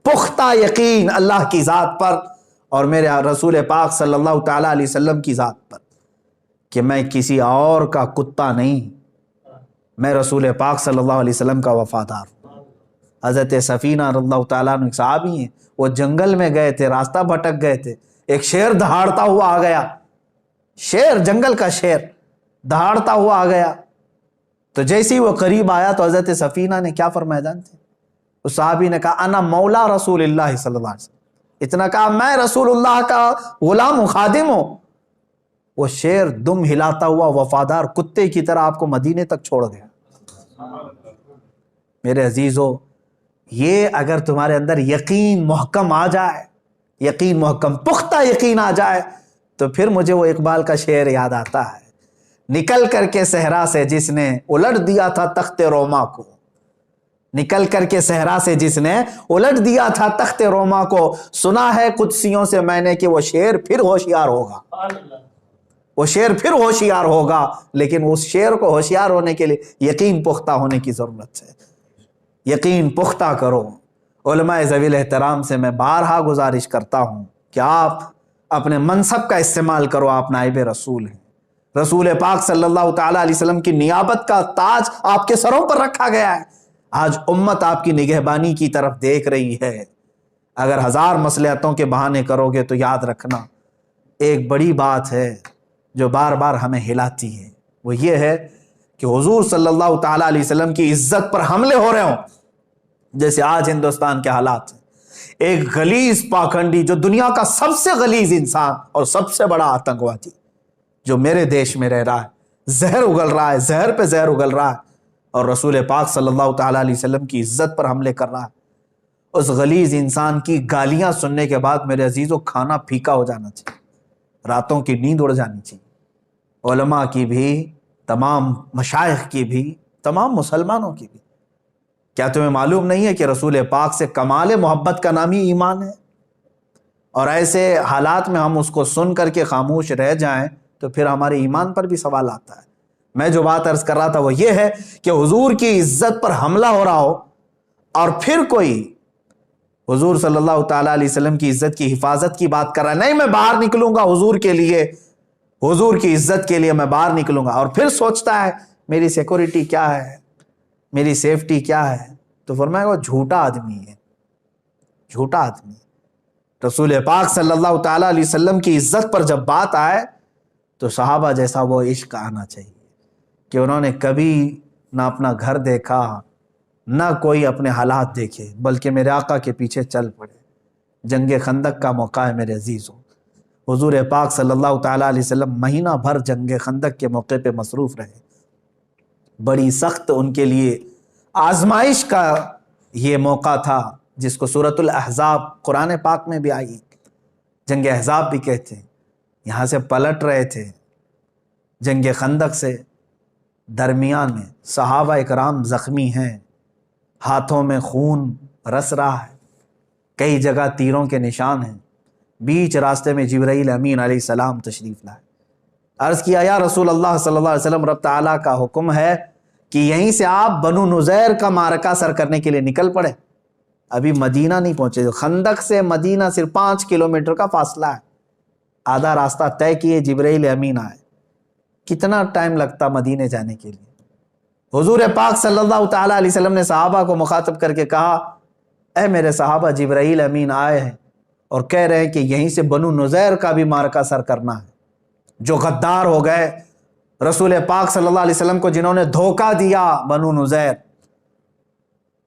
پختہ یقین اللہ کی ذات پر اور میرے رسول پاک صلی اللہ تعالیٰ علیہ وسلم کی ذات پر کہ میں کسی اور کا کتا نہیں، میں رسول پاک صلی اللہ علیہ وسلم کا وفادار ہوں۔ حضرت سفینہ رضی اللہ تعالیٰ عنہ ایک صحابی ہیں، وہ جنگل میں گئے تھے، راستہ بھٹک گئے تھے، ایک شیر دہاڑتا ہوا آ گیا، شیر، جنگل کا شیر دہاڑتا ہوا آ گیا، تو جیسے ہی وہ قریب آیا تو حضرت سفینہ نے کیا فرمایا جانتے ہیں؟ اس صحابی نے کہا انا مولا رسول اللہ صلی اللہ علیہ وسلم، اتنا کہا میں رسول اللہ کا غلام و خادم ہوں۔ وہ شیر دم ہلاتا ہوا وفادار کتے کی طرح آپ کو مدینے تک چھوڑ گیا۔ میرے عزیزو، یہ اگر تمہارے اندر یقین محکم آ جائے، یقین محکم پختہ یقین آ جائے تو پھر مجھے وہ اقبال کا شعر یاد آتا ہے، نکل کر کے صحرا سے جس نے الٹ دیا تھا تخت روما کو، نکل کر کے صحرا سے جس نے الٹ دیا تھا تخت روما کو، سنا ہے قدسیوں سے میں نے کہ وہ شیر پھر ہوشیار ہوگا، وہ شیر پھر ہوشیار ہوگا، لیکن اس شیر کو ہوشیار ہونے کے لیے یقین پختہ ہونے کی ضرورت ہے۔ یقین پختہ کرو۔ علماء ذوی الاحترام سے میں بارہا گزارش کرتا ہوں کہ آپ اپنے منصب کا استعمال کرو، آپ نائب رسول ہیں، رسول پاک صلی اللہ تعالیٰ علیہ وسلم کی نیابت کا تاج آپ کے سروں پر رکھا گیا ہے، آج امت آپ کی نگہبانی کی طرف دیکھ رہی ہے۔ اگر 1000 مصلحتوں کے بہانے کرو گے تو یاد رکھنا ایک بڑی بات ہے جو بار بار ہمیں ہلاتی ہے، وہ یہ ہے کہ حضور صلی اللہ تعالیٰ علیہ وسلم کی عزت پر حملے ہو رہے ہوں، جیسے آج ہندوستان کے حالات ہیں۔ ایک غلیظ پاکھنڈی جو دنیا کا سب سے غلیظ انسان اور سب سے بڑا آتنکوادی جو میرے دیش میں رہ رہا ہے، زہر اگل رہا ہے، زہر پہ زہر اگل رہا ہے، اور رسول پاک صلی اللہ تعالیٰ علیہ وسلم کی عزت پر حملے کر رہا ہے۔ اس غلیظ انسان کی گالیاں سننے کے بعد میرے عزیزوں کھانا پھیکا ہو جانا چاہیے، راتوں کی نیند اڑ جانی چاہیے، علماء کی بھی، تمام مشائخ کی بھی، تمام مسلمانوں کی بھی۔ کیا تمہیں معلوم نہیں ہے کہ رسول پاک سے کمال محبت کا نام ہی ایمان ہے؟ اور ایسے حالات میں ہم اس کو سن کر کے خاموش رہ جائیں تو پھر ہمارے ایمان پر بھی سوال آتا ہے۔ میں جو بات عرض کر رہا تھا وہ یہ ہے کہ حضور کی عزت پر حملہ ہو رہا ہو اور پھر کوئی حضور صلی اللہ تعالیٰ علیہ وسلم کی عزت کی حفاظت کی بات کر رہا ہے، نہیں میں باہر نکلوں گا حضور کے لیے، حضور کی عزت کے لیے میں باہر نکلوں گا، اور پھر سوچتا ہے میری سیکورٹی کیا ہے، میری سیفٹی کیا ہے، تو فرمایا وہ جھوٹا آدمی ہے، جھوٹا آدمی ہے۔ رسول پاک صلی اللہ تعالیٰ علیہ وسلم کی عزت پر جب بات آئے تو صحابہ جیسا وہ عشق آنا چاہیے کہ انہوں نے کبھی نہ اپنا گھر دیکھا نہ کوئی اپنے حالات دیکھے، بلکہ میرے آقا کے پیچھے چل پڑے۔ جنگ خندق کا موقع ہے میرے عزیزوں، حضور پاک صلی اللہ تعالیٰ علیہ وسلم مہینہ بھر جنگ خندق کے موقع پہ مصروف رہے۔ بڑی سخت ان کے لیے آزمائش کا یہ موقع تھا، جس کو سورۃ الاحزاب قرآن پاک میں بھی آئی، جنگ احزاب بھی کہتے ہیں۔ یہاں سے پلٹ رہے تھے جنگ خندق سے، درمیان میں صحابہ اکرام زخمی ہیں، ہاتھوں میں خون رس رہا ہے، کئی جگہ تیروں کے نشان ہیں۔ بیچ راستے میں جبرائیل امین علیہ السلام تشریف لائے، عرض کیا یا رسول اللہ صلی اللہ علیہ وسلم، رب تعالیٰ کا حکم ہے کہ یہیں سے آپ بنو نذیر کا معرکہ سر کرنے کے لیے نکل پڑے۔ ابھی مدینہ نہیں پہنچے، خندق سے مدینہ صرف 5 کلومیٹر کا فاصلہ ہے، آدھا راستہ طے کیے، جبرائیل امین آئے۔ کتنا ٹائم لگتا مدینے جانے کے لیے؟ حضور پاک صلی اللہ تعالیٰ علیہ وسلم نے صحابہ کو مخاطب کر کے کہا، اے میرے صحابہ، جبرائیل امین آئے ہیں اور کہہ رہے ہیں کہ یہیں سے بنو نذیر کا بھی معرکہ سر کرنا ہے۔ جو غدار ہو گئے رسول پاک صلی اللہ علیہ وسلم کو، جنہوں نے دھوکہ دیا بنو نذیر،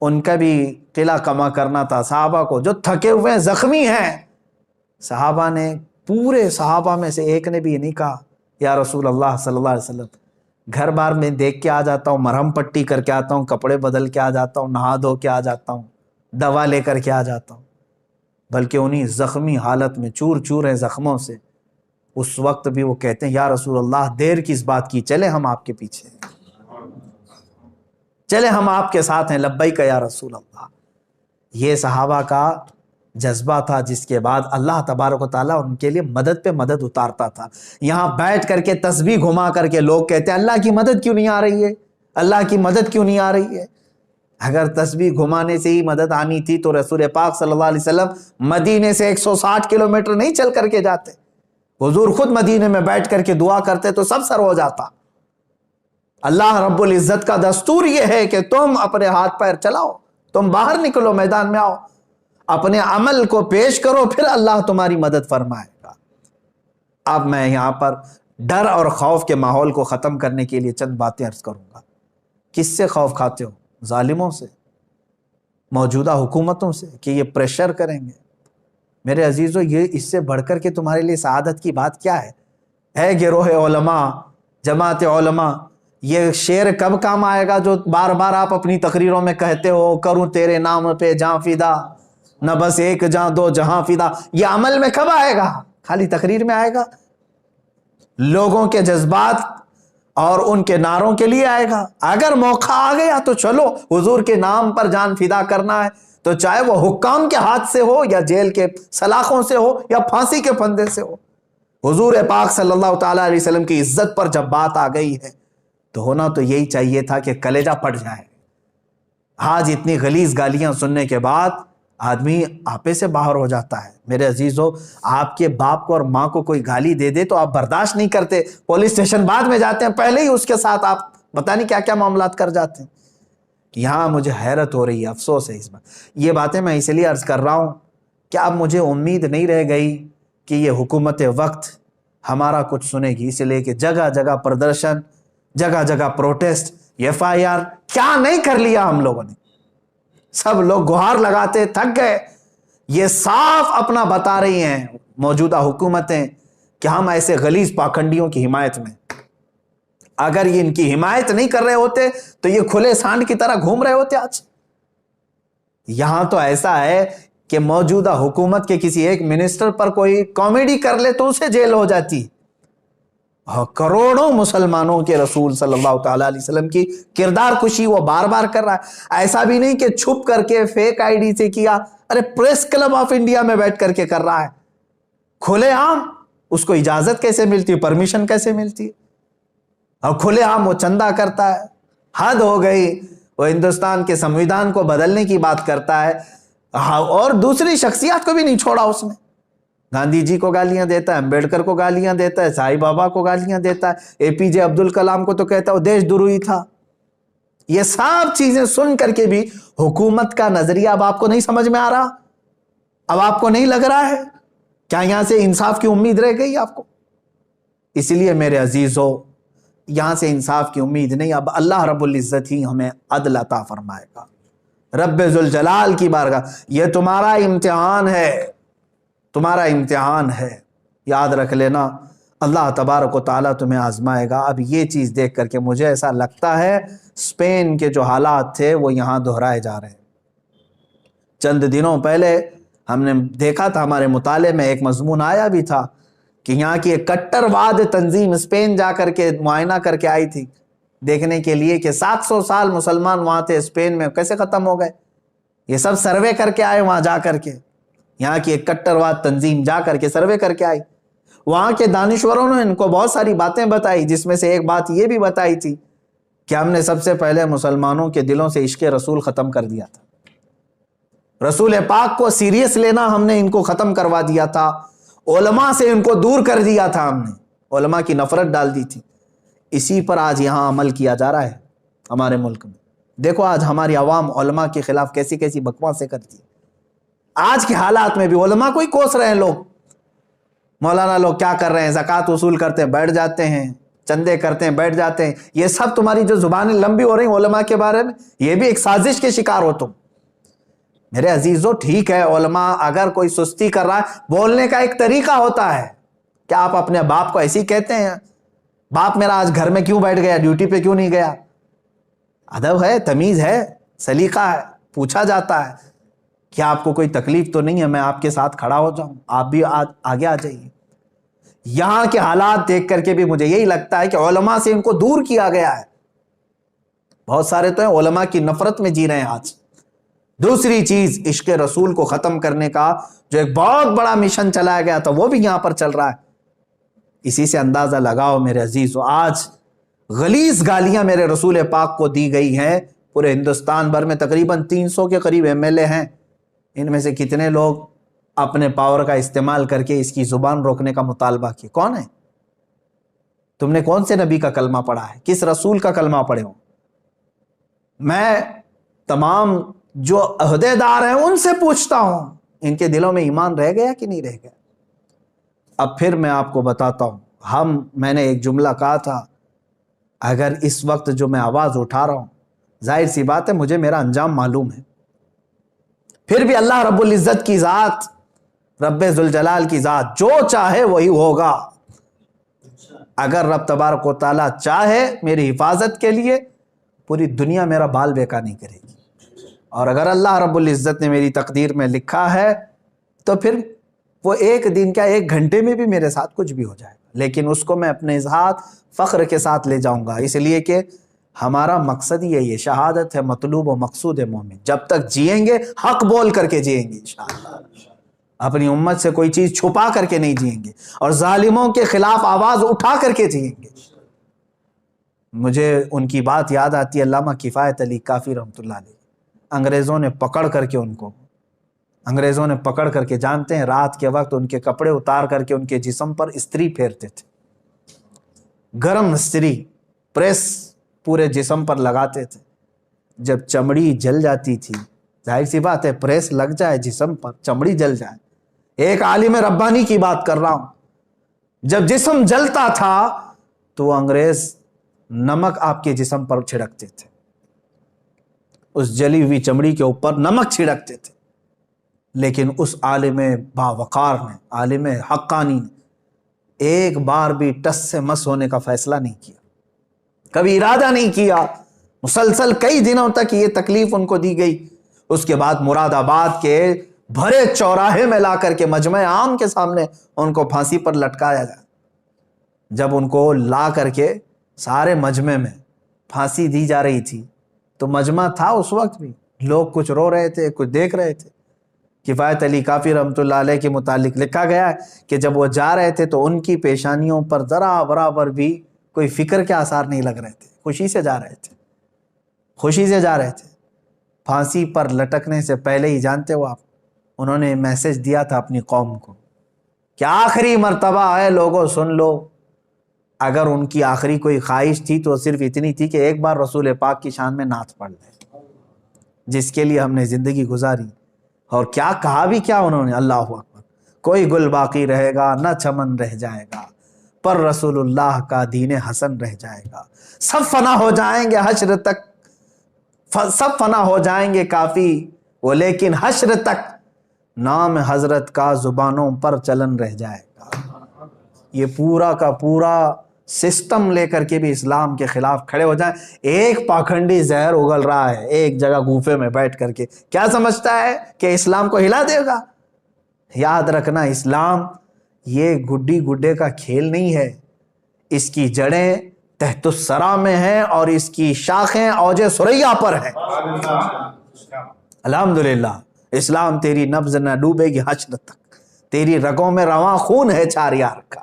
ان کا بھی قلعہ کما کرنا تھا۔ صحابہ کو جو تھکے ہوئے ہیں، زخمی ہیں، صحابہ نے، پورے صحابہ میں سے ایک نے بھی یہ نہیں کہا یا رسول اللہ صلی اللہ علیہ وسلم گھر بار میں دیکھ کے آ جاتا ہوں، مرہم پٹی کر کے آتا ہوں، کپڑے بدل کے آ جاتا ہوں، نہا دھو کے آ جاتا ہوں، دوا لے کر کے آ جاتا ہوں، بلکہ انہیں زخمی حالت میں چور چور ہیں زخموں سے، اس وقت بھی وہ کہتے ہیں یا رسول اللہ دیر کس بات کی، چلے ہم آپ کے پیچھے ہیں، چلے ہم آپ کے ساتھ ہیں، لبیک یا رسول اللہ۔ یہ صحابہ کا جذبہ تھا، جس کے بعد اللہ تبارک و تعالیٰ ان کے لیے مدد پہ مدد اتارتا تھا۔ یہاں بیٹھ کر کے تسبیح گھما کر کے لوگ کہتے ہیں اللہ کی مدد کیوں نہیں آ رہی ہے، اللہ کی مدد کیوں نہیں آ رہی ہے۔ اگر تسبیح گھمانے سے ہی مدد آنی تھی تو رسول پاک صلی اللہ علیہ وسلم مدینے سے 160 کلومیٹر نہیں چل کر کے جاتے، حضور خود مدینے میں بیٹھ کر کے دعا کرتے تو سب سر ہو جاتا۔ اللہ رب العزت کا دستور یہ ہے کہ تم اپنے ہاتھ پیر چلاؤ، تم باہر نکلو، میدان میں آؤ، اپنے عمل کو پیش کرو، پھر اللہ تمہاری مدد فرمائے گا۔ اب میں یہاں پر ڈر اور خوف کے ماحول کو ختم کرنے کے لیے چند باتیں عرض کروں گا۔ کس سے خوف کھاتے ہو؟ ظالموں سے، موجودہ حکومتوں سے، کہ یہ پریشر کریں گے۔ میرے عزیزو، یہ اس سے بڑھ کر کے تمہارے لیے سعادت کی بات کیا ہے؟ اے گروہ علماء، جماعت علماء، یہ شعر کب کام آئے گا جو بار بار آپ اپنی تقریروں میں کہتے ہو، کروں تیرے نام پہ جاں فدا، نہ بس ایک جاں دو جہاں فدا؟ یہ عمل میں کب آئے گا؟ خالی تقریر میں آئے گا؟ لوگوں کے جذبات اور ان کے نعروں کے لیے آئے گا؟ اگر موقع آ گیا تو چلو، حضور کے نام پر جان فدا کرنا ہے تو چاہے وہ حکام کے ہاتھ سے ہو یا جیل کے سلاخوں سے ہو یا پھانسی کے پھندے سے ہو۔ حضور پاک صلی اللہ تعالیٰ علیہ وسلم کی عزت پر جب بات آ گئی ہے تو ہونا تو یہی چاہیے تھا کہ کلیجہ پھٹ جائے۔ آج اتنی غلیظ گالیاں سننے کے بعد آدمی آپے سے باہر ہو جاتا ہے۔ میرے عزیزو، آپ کے باپ کو اور ماں کو کوئی گالی دے دے تو آپ برداشت نہیں کرتے، پولیس اسٹیشن بعد میں جاتے ہیں، پہلے ہی اس کے ساتھ آپ پتہ نہیں کیا کیا معاملات کر جاتے ہیں۔ یہاں مجھے حیرت ہو رہی ہے، افسوس ہے اس بات. یہ باتیں میں اس لیے عرض کر رہا ہوں کہ اب مجھے امید نہیں رہ گئی کہ یہ حکومت وقت ہمارا کچھ سنے گی، اس لیے کہ جگہ جگہ پردرشن، جگہ جگہ پروٹیسٹ، FIR، کیا نہیں کر لیا ہم لوگوں نے. سب لوگ گہار لگاتے تھک گئے. یہ صاف اپنا بتا رہی ہیں موجودہ حکومتیں کہ ہم ایسے غلیظ پاکھنڈیوں کی حمایت میں. اگر یہ ان کی حمایت نہیں کر رہے ہوتے تو یہ کھلے سانڈ کی طرح گھوم رہے ہوتے آج. یہاں تو ایسا ہے کہ موجودہ حکومت کے کسی ایک منسٹر پر کوئی کامیڈی کر لے تو اسے جیل ہو جاتی. کروڑوں مسلمانوں کے رسول صلی اللہ تعالی علیہ وسلم کی کردار کشی وہ بار بار کر رہا ہے. ایسا بھی نہیں کہ چھپ کر کے فیک ID سے کیا، ارے پریس کلب آف انڈیا میں بیٹھ کر کے کر رہا ہے کھلے عام. اس کو اجازت کیسے ملتی، پرمیشن کیسے ملتی، اور کھلے عام وہ چندہ کرتا ہے. حد ہو گئی. وہ ہندوستان کے سمویدھان کو بدلنے کی بات کرتا ہے، اور دوسری شخصیات کو بھی نہیں چھوڑا اس نے. گاندھی جی کو گالیاں دیتا ہے، امبیڈکر کو گالیاں دیتا ہے، سائی بابا کو گالیاں دیتا ہے، APJ عبد الکلام کو تو کہتا ہے وہ دیش دروہی تھا. یہ سب چیزیں سن کر کے بھی حکومت کا نظریہ اب آپ کو نہیں سمجھ میں آ رہا؟ اب آپ کو نہیں لگ رہا ہے کیا یہاں سے انصاف کی امید رہ گئی آپ کو؟ اس لیے میرے عزیزو، یہاں سے انصاف کی امید نہیں. اب اللہ رب العزت ہی ہمیں عدل عطا فرمائے گا. رب ذوالجلال کی بارگاہ، یہ تمہارا امتحان ہے، تمہارا امتحان ہے. یاد رکھ لینا، اللہ تبارک و تعالیٰ تمہیں آزمائے گا. اب یہ چیز دیکھ کر کے مجھے ایسا لگتا ہے اسپین کے جو حالات تھے وہ یہاں دہرائے جا رہے ہیں. چند دنوں پہلے ہم نے دیکھا تھا، ہمارے مطالعے میں ایک مضمون آیا بھی تھا کہ یہاں کی ایک کٹر واد تنظیم اسپین جا کر کے معائنہ کر کے آئی تھی دیکھنے کے لیے کہ 700 سال مسلمان وہاں تھے اسپین میں کیسے ختم ہو گئے. یہ سب سروے کر کے آئے وہاں جا کر کے. یہاں کی ایک کٹر واد تنظیم جا کر کے سروے کر کے آئی. وہاں کے دانشوروں نے ان کو بہت ساری باتیں بتائی، جس میں سے ایک بات یہ بھی بتائی تھی کہ ہم نے سب سے پہلے مسلمانوں کے دلوں سے عشق رسول ختم کر دیا تھا. رسول پاک کو سیریس لینا ہم نے ان کو ختم کروا دیا تھا. علماء سے ان کو دور کر دیا تھا ہم نے، علماء کی نفرت ڈال دی تھی. اسی پر آج یہاں عمل کیا جا رہا ہے ہمارے ملک میں. دیکھو آج ہماری عوام علماء کے خلاف کیسی کیسی بکواسیں کرتی ہے. آج کے حالات میں بھی علماء کو ہی کوس رہے ہیں لوگ. مولانا لوگ کیا کر رہے ہیں؟ زکوٰۃ وصول کرتے ہیں بیٹھ جاتے ہیں، چندے کرتے ہیں بیٹھ جاتے ہیں. یہ سب تمہاری جو زبانیں لمبی ہو رہی ہیں علماء کے بارے میں، یہ بھی ایک سازش کے شکار ہو تم. میرے عزیزو ٹھیک ہے، علماء اگر کوئی سستی کر رہا ہے، بولنے کا ایک طریقہ ہوتا ہے. کیا آپ اپنے باپ کو ایسے ہی کہتے ہیں باپ میرا آج گھر میں کیوں بیٹھ گیا، ڈیوٹی پہ کیوں نہیں گیا؟ ادب ہے، تمیز ہے، سلیقہ ہے. پوچھا جاتا ہے کیا آپ کو کوئی تکلیف تو نہیں ہے، میں آپ کے ساتھ کھڑا ہو جاؤں، آپ بھی آگے آ جائیے. یہاں کے حالات دیکھ کر کے بھی مجھے یہی لگتا ہے کہ علماء سے ان کو دور کیا گیا ہے. بہت سارے تو ہیں علماء کی نفرت میں جی رہے ہیں آج. دوسری چیز، عشق رسول کو ختم کرنے کا جو ایک بہت بڑا مشن چلایا گیا تھا وہ بھی یہاں پر چل رہا ہے. اسی سے اندازہ لگاؤ میرے عزیزو، آج غلیظ گالیاں میرے رسول پاک کو دی گئی ہیں. پورے ہندوستان بھر میں تقریباً 300 کے قریب MLA ہیں. ان میں سے کتنے لوگ اپنے پاور کا استعمال کر کے اس کی زبان روکنے کا مطالبہ کیے؟ کون ہے؟ تم نے کون سے نبی کا کلمہ پڑھا ہے؟ کس رسول کا کلمہ پڑھے ہو؟ میں تمام جو عہدے دار ہیں ان سے پوچھتا ہوں ان کے دلوں میں ایمان رہ گیا کہ نہیں رہ گیا؟ اب پھر میں آپ کو بتاتا ہوں، میں نے ایک جملہ کہا تھا، اگر اس وقت جو میں آواز اٹھا رہا ہوں، ظاہر سی بات ہے مجھے میرا انجام معلوم ہے، پھر بھی اللہ رب العزت کی ذات، رب ذوالجلال کی ذات جو چاہے وہی ہوگا. اگر رب تبارک و تعالیٰ چاہے میری حفاظت کے لیے، پوری دنیا میرا بال بیکا نہیں کرے گی. اور اگر اللہ رب العزت نے میری تقدیر میں لکھا ہے تو پھر وہ ایک دن کیا 1 گھنٹے میں بھی میرے ساتھ کچھ بھی ہو جائے گا، لیکن اس کو میں اپنے ذات فخر کے ساتھ لے جاؤں گا. اس لیے کہ ہمارا مقصد یہ شہادت ہے، مطلوب و مقصود مومن. جب تک جئیں گے حق بول کر کے جئیں گے انشاءاللہ. اپنی امت سے کوئی چیز چھپا کر کے نہیں جئیں گے، اور ظالموں کے خلاف آواز اٹھا کر کے جئیں گے. مجھے ان کی بات یاد آتی ہے، علامہ کفایت علی کافی رحمۃ اللہ علیہ. انگریزوں نے پکڑ کر کے جانتے ہیں رات کے وقت ان کے کپڑے اتار کر کے ان کے جسم پر استری پھیرتے تھے، گرم استری پریس پورے جسم پر لگاتے تھے. جب چمڑی جل جاتی تھی، ظاہر سی بات ہے پریس لگ جائے جسم پر، چمڑی جل جائے، ایک عالم ربانی کی بات کر رہا ہوں، جب جسم جلتا تھا تو انگریز نمک آپ کے جسم پر چھڑکتے تھے، اس جلی ہوئی چمڑی کے اوپر نمک چھڑکتے تھے، لیکن اس عالم باوقار نے، عالم حقانی نے ایک بار بھی ٹس سے مس ہونے کا فیصلہ نہیں کیا، کبھی ارادہ نہیں کیا، مسلسل کئی دنوں تک یہ تکلیف ان کو دی گئی۔ اس کے بعد مراد آباد کے بھرے چوراہے میں لا کر کے مجمع عام کے سامنے ان کو پھانسی پر لٹکایا گیا۔ جب ان کو لا کر کے سارے مجمع میں پھانسی دی جا رہی تھی تو مجمع تھا اس وقت بھی، لوگ کچھ رو رہے تھے کچھ دیکھ رہے تھے۔ کفایت علی کافی رحمۃ اللہ علیہ کے متعلق لکھا گیا ہے کہ جب وہ جا رہے تھے تو ان کی پیشانیوں پر ذرا برابر بھی کوئی فکر کے آثار نہیں لگ رہے تھے، خوشی سے جا رہے تھے، خوشی سے جا رہے تھے۔ پھانسی پر لٹکنے سے پہلے ہی جانتے ہو آپ، انہوں نے میسج دیا تھا اپنی قوم کو کہ آخری مرتبہ ہے لوگوں سن لو۔ اگر ان کی آخری کوئی خواہش تھی تو صرف اتنی تھی کہ ایک بار رسول پاک کی شان میں نعت پڑھ لیں، جس کے لیے ہم نے زندگی گزاری۔ اور کیا کہا بھی کیا انہوں نے، اللہ اکبر، کوئی گل باقی رہے گا نہ چمن رہ جائے گا، پر رسول اللہ کا دین حسن رہ جائے گا، سب فنا ہو جائیں گے حشر تک، سب فنا ہو جائیں گے کافی وہ، لیکن حشر تک نام حضرت کا زبانوں پر چلن رہ جائے گا۔ یہ پورا کا پورا سسٹم لے کر کے بھی اسلام کے خلاف کھڑے ہو جائیں۔ ایک پاکھنڈی زہر اگل رہا ہے ایک جگہ گوفے میں بیٹھ کر کے، کیا سمجھتا ہے کہ اسلام کو ہلا دے گا؟ یاد رکھنا، اسلام یہ گڈی گڈے کا کھیل نہیں ہے، اس کی جڑیں تحت الثری میں ہیں اور اس کی شاخیں اوج ثریا پر ہیں۔ الحمدللہ اسلام تیری نبض نہ ڈوبے گی حشر تک، تیری رگوں میں رواں خون ہے چار یار کا۔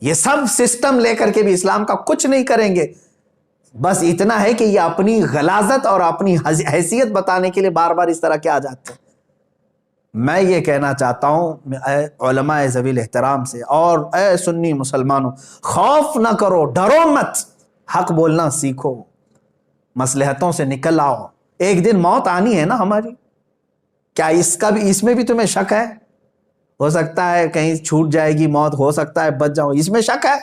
یہ سب سسٹم لے کر کے بھی اسلام کا کچھ نہیں کریں گے، بس اتنا ہے کہ یہ اپنی غلاظت اور اپنی حیثیت بتانے کے لیے بار بار اس طرح کے آ جاتے ہیں۔ میں یہ کہنا چاہتا ہوں اے علماء ذوی الاحترام سے اور اے سنی مسلمانوں، خوف نہ کرو، ڈرو مت، حق بولنا سیکھو، مصلحتوں سے نکل آؤ۔ ایک دن موت آنی ہے نا ہماری، کیا اس میں بھی تمہیں شک ہے؟ ہو سکتا ہے کہیں چھوٹ جائے گی موت، ہو سکتا ہے بچ جاؤ، اس میں شک ہے؟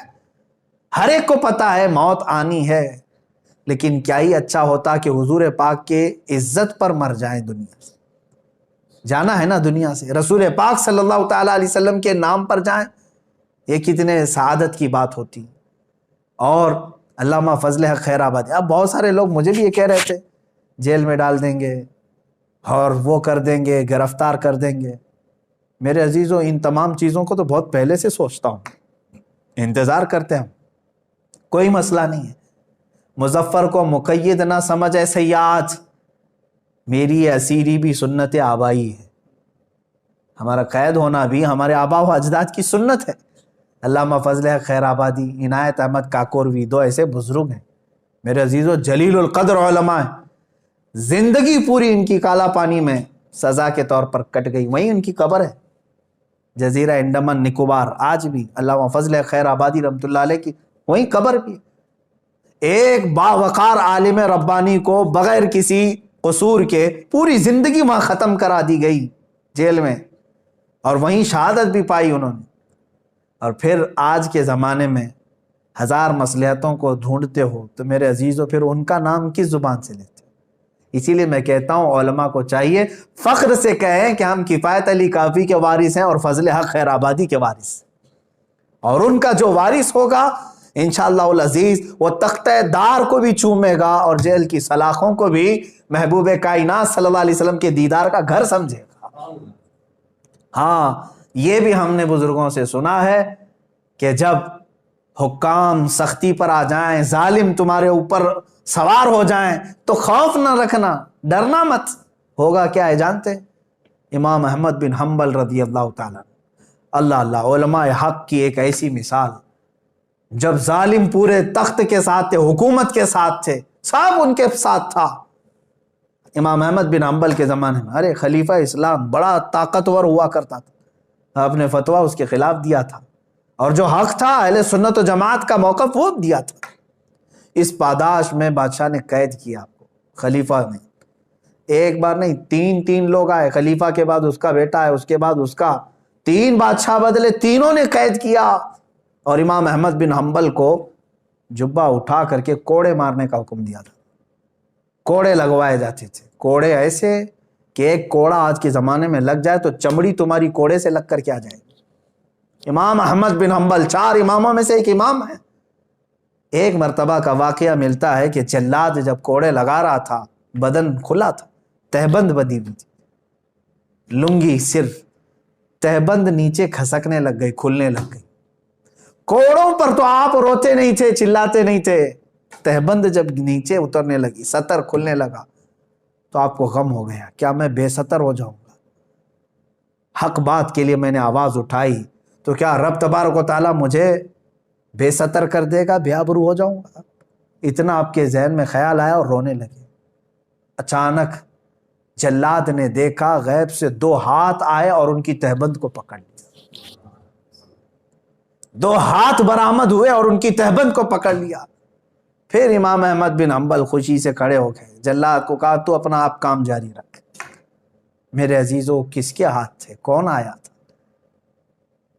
ہر ایک کو پتا ہے موت آنی ہے، لیکن کیا ہی اچھا ہوتا کہ حضور پاک کے عزت پر مر جائیں، دنیا سے جانا ہے نا، دنیا سے رسول پاک صلی اللہ تعالیٰ علیہ وسلم کے نام پر جائیں، یہ کتنے سعادت کی بات ہوتی۔ اور علامہ فضل حق خیر آبادی، اب بہت سارے لوگ مجھے بھی یہ کہہ رہے تھے جیل میں ڈال دیں گے اور وہ کر دیں گے، گرفتار کر دیں گے۔ میرے عزیزوں، ان تمام چیزوں کو تو بہت پہلے سے سوچتا ہوں، انتظار کرتے ہیں، کوئی مسئلہ نہیں ہے۔ مظفر کو مقید نہ سمجھ اے سیاد، میری اسیری بھی سنت آبائی ہے، ہمارا قید ہونا بھی ہمارے آبا و اجداد کی سنت ہے۔ علامہ فضل حق خیر آبادی، عنایت احمد کاکوروی، دو ایسے بزرگ ہیں میرے عزیزوں، جلیل القدر علماء ہیں، زندگی پوری ان کی کالا پانی میں سزا کے طور پر کٹ گئی، وہیں ان کی قبر ہے جزیرہ انڈمان نکوبار، آج بھی علامہ فضل خیر آبادی رحمۃ اللہ علیہ کی وہیں قبر بھی۔ ایک باوقار عالم ربانی کو بغیر کسی قصور کے پوری زندگی وہاں ختم کرا دی گئی جیل میں، اور وہیں شہادت بھی پائی انہوں نے۔ اور پھر آج کے زمانے میں ہزار مصلحتوں کو ڈھونڈتے ہو تو میرے عزیزوں پھر ان کا نام کس زبان سے لیتے؟ اسی لیے میں کہتا ہوں علماء کو چاہیے فخر سے کہیں کہ ہم کفایت علی کافی کے وارث ہیں اور فضل حق خیر آبادی کے وارث، اور ان کا جو وارث ہوگا انشاءاللہ العزیز وہ تختہ دار کو بھی چومے گا اور جیل کی سلاخوں کو بھی محبوب کائنات صلی اللہ علیہ وسلم کے دیدار کا گھر سمجھے گا۔ ہاں، یہ بھی ہم نے بزرگوں سے سنا ہے کہ جب حکام سختی پر آ جائیں، ظالم تمہارے اوپر سوار ہو جائیں تو خوف نہ رکھنا، ڈرنا مت۔ ہوگا کیا ہے جانتے؟ امام احمد بن حنبل رضی اللہ تعالیٰ، اللہ علماء حق کی ایک ایسی مثال، جب ظالم پورے تخت کے ساتھ تھے، حکومت کے ساتھ تھے، سب ان کے ساتھ تھا۔ امام احمد بن حنبل کے زمانے میں ارے خلیفہ اسلام بڑا طاقتور ہوا کرتا تھا، آپ نے فتویٰ اس کے خلاف دیا تھا، اور جو حق تھا اہل سنت و جماعت کا موقف وہ دیا تھا۔ اس پاداش میں بادشاہ نے قید کیا آپ کو، خلیفہ نے ایک بار نہیں، تین لوگ آئے، خلیفہ کے بعد اس کا بیٹا ہے، اس کے بعد اس کا، 3 بادشاہ بدلے، تینوں نے قید کیا، اور امام احمد بن حنبل کو جبہ اٹھا کر کے کوڑے مارنے کا حکم دیا تھا۔ کوڑے لگوائے جاتے تھے، کوڑے ایسے کہ ایک کوڑا آج کے زمانے میں لگ جائے تو چمڑی تمہاری کوڑے سے لگ کر کے آ جائے گی۔ امام احمد بن حنبل 4 اماموں میں سے ایک امام ہے۔ ایک مرتبہ کا واقعہ ملتا ہے کہ جلاد جب کوڑے لگا رہا تھا، بدن کھلا تھا، تہبند بدی ہوئی تھی، لنگی صرف، تہبند نیچے کھسکنے لگ گئی، کھلنے لگ گئی۔ کوڑوں پر تو آپ روتے نہیں تھے، چلاتے نہیں تھے، تہبند جب نیچے اترنے لگی، سطر کھلنے لگا تو آپ کو غم ہو گیا، کیا میں بے سطر ہو جاؤں گا؟ حق بات کے لیے میں نے آواز اٹھائی تو کیا رب تبارک و تعالیٰ مجھے بے سطر کر دے گا، بے آبرو ہو جاؤں گا؟ اتنا آپ کے ذہن میں خیال آیا اور رونے لگے۔ اچانک جلاد نے دیکھا غیب سے 2 ہاتھ آئے اور ان کی تہبند کو پکڑ لیا، 2 ہاتھ برآمد ہوئے اور ان کی تہبند کو پکڑ لیا۔ پھر امام احمد بن حنبل خوشی سے کھڑے ہو گئے، جلاد کو کہا تو اپنا آپ کام جاری رکھ۔ میرے عزیزو، کس کے ہاتھ تھے؟ کون آیا تھا؟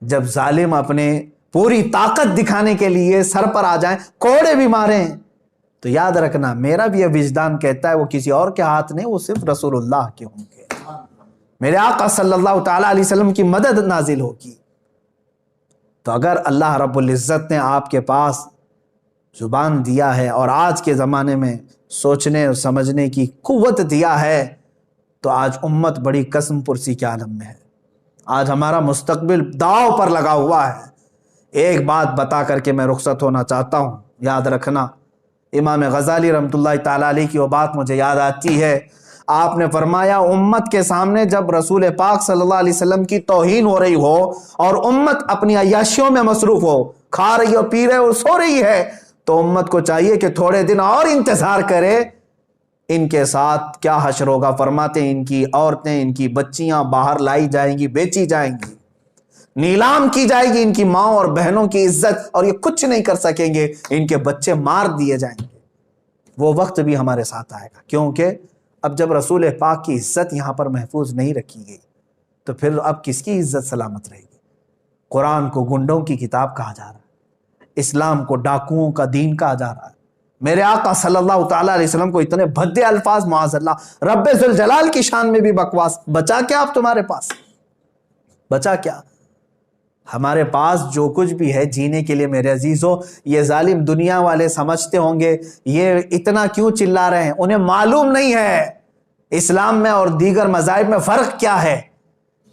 جب ظالم اپنے پوری طاقت دکھانے کے لیے سر پر آ جائیں، کوڑے بھی ماریں، تو یاد رکھنا میرا بھی یہ وجدان کہتا ہے وہ کسی اور کے ہاتھ نہیں، وہ صرف رسول اللہ کے ہوں گے، میرے آقا صلی اللہ تعالی علیہ وسلم کی مدد نازل ہوگی۔ تو اگر اللہ رب العزت نے آپ کے پاس زبان دیا ہے اور آج کے زمانے میں سوچنے اور سمجھنے کی قوت دیا ہے، تو آج امت بڑی قسم پرسی کے عالم میں ہے۔ آج ہمارا مستقبل داؤ پر لگا ہوا ہے۔ ایک بات بتا کر کے میں رخصت ہونا چاہتا ہوں، یاد رکھنا، امام غزالی رحمۃ اللہ تعالیٰ علیہ کی وہ بات مجھے یاد آتی ہے۔ آپ نے فرمایا امت کے سامنے جب رسول پاک صلی اللہ علیہ وسلم کی توہین ہو رہی ہو اور امت اپنی عیاشیوں میں مصروف ہو، کھا رہی ہو، پی رہے ہو، سو رہی ہے، تو امت کو چاہیے کہ تھوڑے دن اور انتظار کرے، ان کے ساتھ کیا حشر ہوگا۔ فرماتے ہیں ان کی عورتیں، ان کی بچیاں باہر لائی جائیں گی، بیچی جائیں گی، نیلام کی جائے گی، ان کی ماں اور بہنوں کی عزت، اور یہ کچھ نہیں کر سکیں گے، ان کے بچے مار دیے جائیں گے۔ وہ وقت بھی ہمارے ساتھ آئے گا، کیونکہ اب جب رسول پاک کی عزت یہاں پر محفوظ نہیں رکھی گئی تو پھر اب کس کی عزت سلامت رہے گی؟ قرآن کو گنڈوں کی کتاب کہا جا رہا ہے، اسلام کو ڈاکوؤں کا دین کہا جا رہا ہے، میرے آقا صلی اللہ تعالیٰ علیہ وسلم کو اتنے بھدے الفاظ، معاذ اللہ، رب ذوالجلال کی شان میں بھی بکواس، بچا کیا اب تمہارے پاس؟ بچا کیا؟ ہمارے پاس جو کچھ بھی ہے جینے کے لیے، میرے عزیزو، یہ ظالم دنیا والے سمجھتے ہوں گے یہ اتنا کیوں چلا رہے ہیں، انہیں معلوم نہیں ہے اسلام میں اور دیگر مذاہب میں فرق کیا ہے۔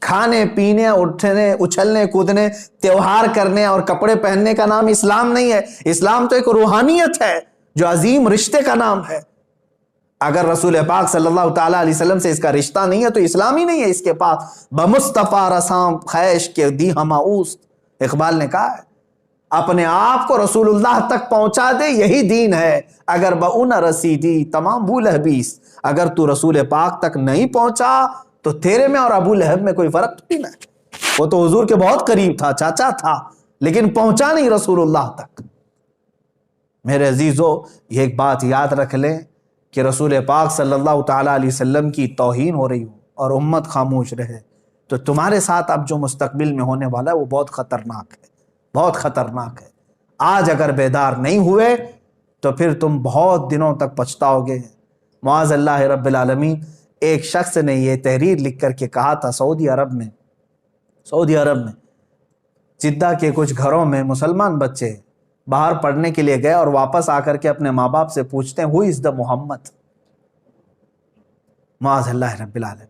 کھانے پینے، اٹھنے، اچھلنے کودنے، تیوہار کرنے اور کپڑے پہننے کا نام اسلام نہیں ہے۔ اسلام تو ایک روحانیت ہے جو عظیم رشتے کا نام ہے۔ اگر رسول پاک صلی اللہ تعالیٰ علیہ وسلم سے اس کا رشتہ نہیں ہے تو اسلام ہی نہیں ہے اس کے پاس۔ بمصطفیٰ رسام خیش کے دی ہما اوست، اقبال نے کہا ہے، اپنے آپ کو رسول اللہ تک پہنچا دے، یہی دین ہے۔ اگر بہو رسیدی تمام ابو لہبیس، اگر تو رسول پاک تک نہیں پہنچا تو تیرے میں اور ابو لہب میں کوئی فرق تو نہیں ہے۔ وہ تو حضور کے بہت قریب تھا، چاچا تھا، لیکن پہنچا نہیں رسول اللہ تک۔ میرے عزیزو، یہ ایک بات یاد رکھ لیں کہ رسول پاک صلی اللہ تعالیٰ علیہ وسلم کی توہین ہو رہی ہو اور امت خاموش رہے تو تمہارے ساتھ اب جو مستقبل میں ہونے والا ہے وہ بہت خطرناک ہے، بہت خطرناک ہے۔ آج اگر بیدار نہیں ہوئے تو پھر تم بہت دنوں تک پچھتاؤ گے۔ معاذ اللہ رب العالمین، ایک شخص نے یہ تحریر لکھ کر کے کہا تھا، سعودی عرب میں جدہ کے کچھ گھروں میں مسلمان بچے باہر پڑھنے کے لیے گئے اور واپس آ کر کے اپنے ماں باپ سے پوچھتے ہیں ہو از دا محمد، معاذ اللہ رب العالمین۔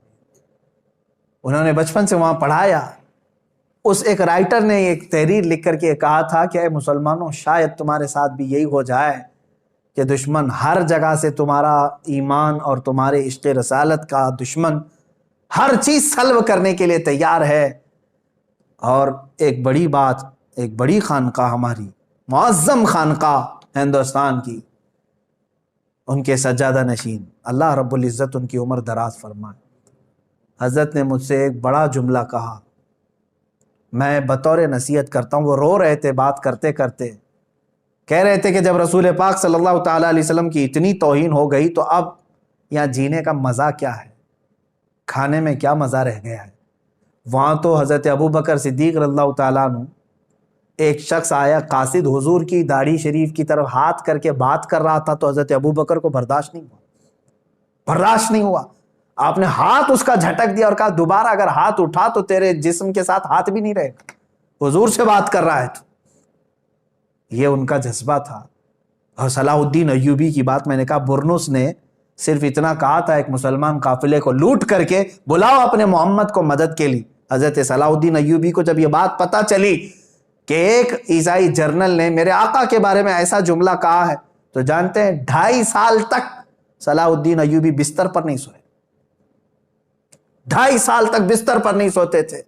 انہوں نے بچپن سے وہاں پڑھایا۔ اس ایک رائٹر نے ایک تحریر لکھ کر کے کہا تھا کہ اے مسلمانوں، شاید تمہارے ساتھ بھی یہی ہو جائے کہ دشمن ہر جگہ سے تمہارا ایمان اور تمہارے عشق رسالت کا دشمن ہر چیز سلب کرنے کے لیے تیار ہے، اور ایک بڑی بات، ایک بڑی خانقاہ، ہماری معظم خانقاہ ہندوستان کی، ان کے سجادہ نشین، اللہ رب العزت ان کی عمر دراز فرمائے۔ حضرت نے مجھ سے ایک بڑا جملہ کہا، میں بطور نصیحت کرتا ہوں، وہ رو رہے تھے بات کرتے کرتے، کہہ رہے تھے کہ جب رسول پاک صلی اللہ تعالیٰ علیہ وسلم کی اتنی توہین ہو گئی تو اب یہاں جینے کا مزہ کیا ہے، کھانے میں کیا مزہ رہ گیا ہے؟ وہاں تو حضرت ابوبکر صدیق رضی اللہ تعالیٰ عنہ، ایک شخص آیا قاصد حضور کی داڑھی شریف کی طرف ہاتھ کر کے بات کر رہا تھا، تو حضرت ابوبکر کو برداشت نہیں ہوا. آپ نے ہاتھ اس کا جھٹک دیا اور کہا دوبارہ اگر ہاتھ اٹھا تو تیرے جسم کے ساتھ ہاتھ بھی نہیں رہے گا، حضور سے بات کر رہا ہے تو. یہ ان کا جذبہ تھا. اور صلاح الدین ایوبی کی بات میں نے کہا، برنس نے صرف اتنا کہا تھا ایک مسلمان قافلے کو لوٹ کر کے بلاؤ اپنے محمد کو مدد کے لیے. حضرت صلاح الدین ایوبی کو جب یہ بات پتا چلی کہ ایک عیسائی جرنل نے میرے آقا کے بارے میں ایسا جملہ کہا ہے، تو جانتے ہیں 2.5 سال تک صلاح الدین ایوبی بستر پر نہیں سوئے. 2.5 سال تک بستر پر نہیں سوتے تھے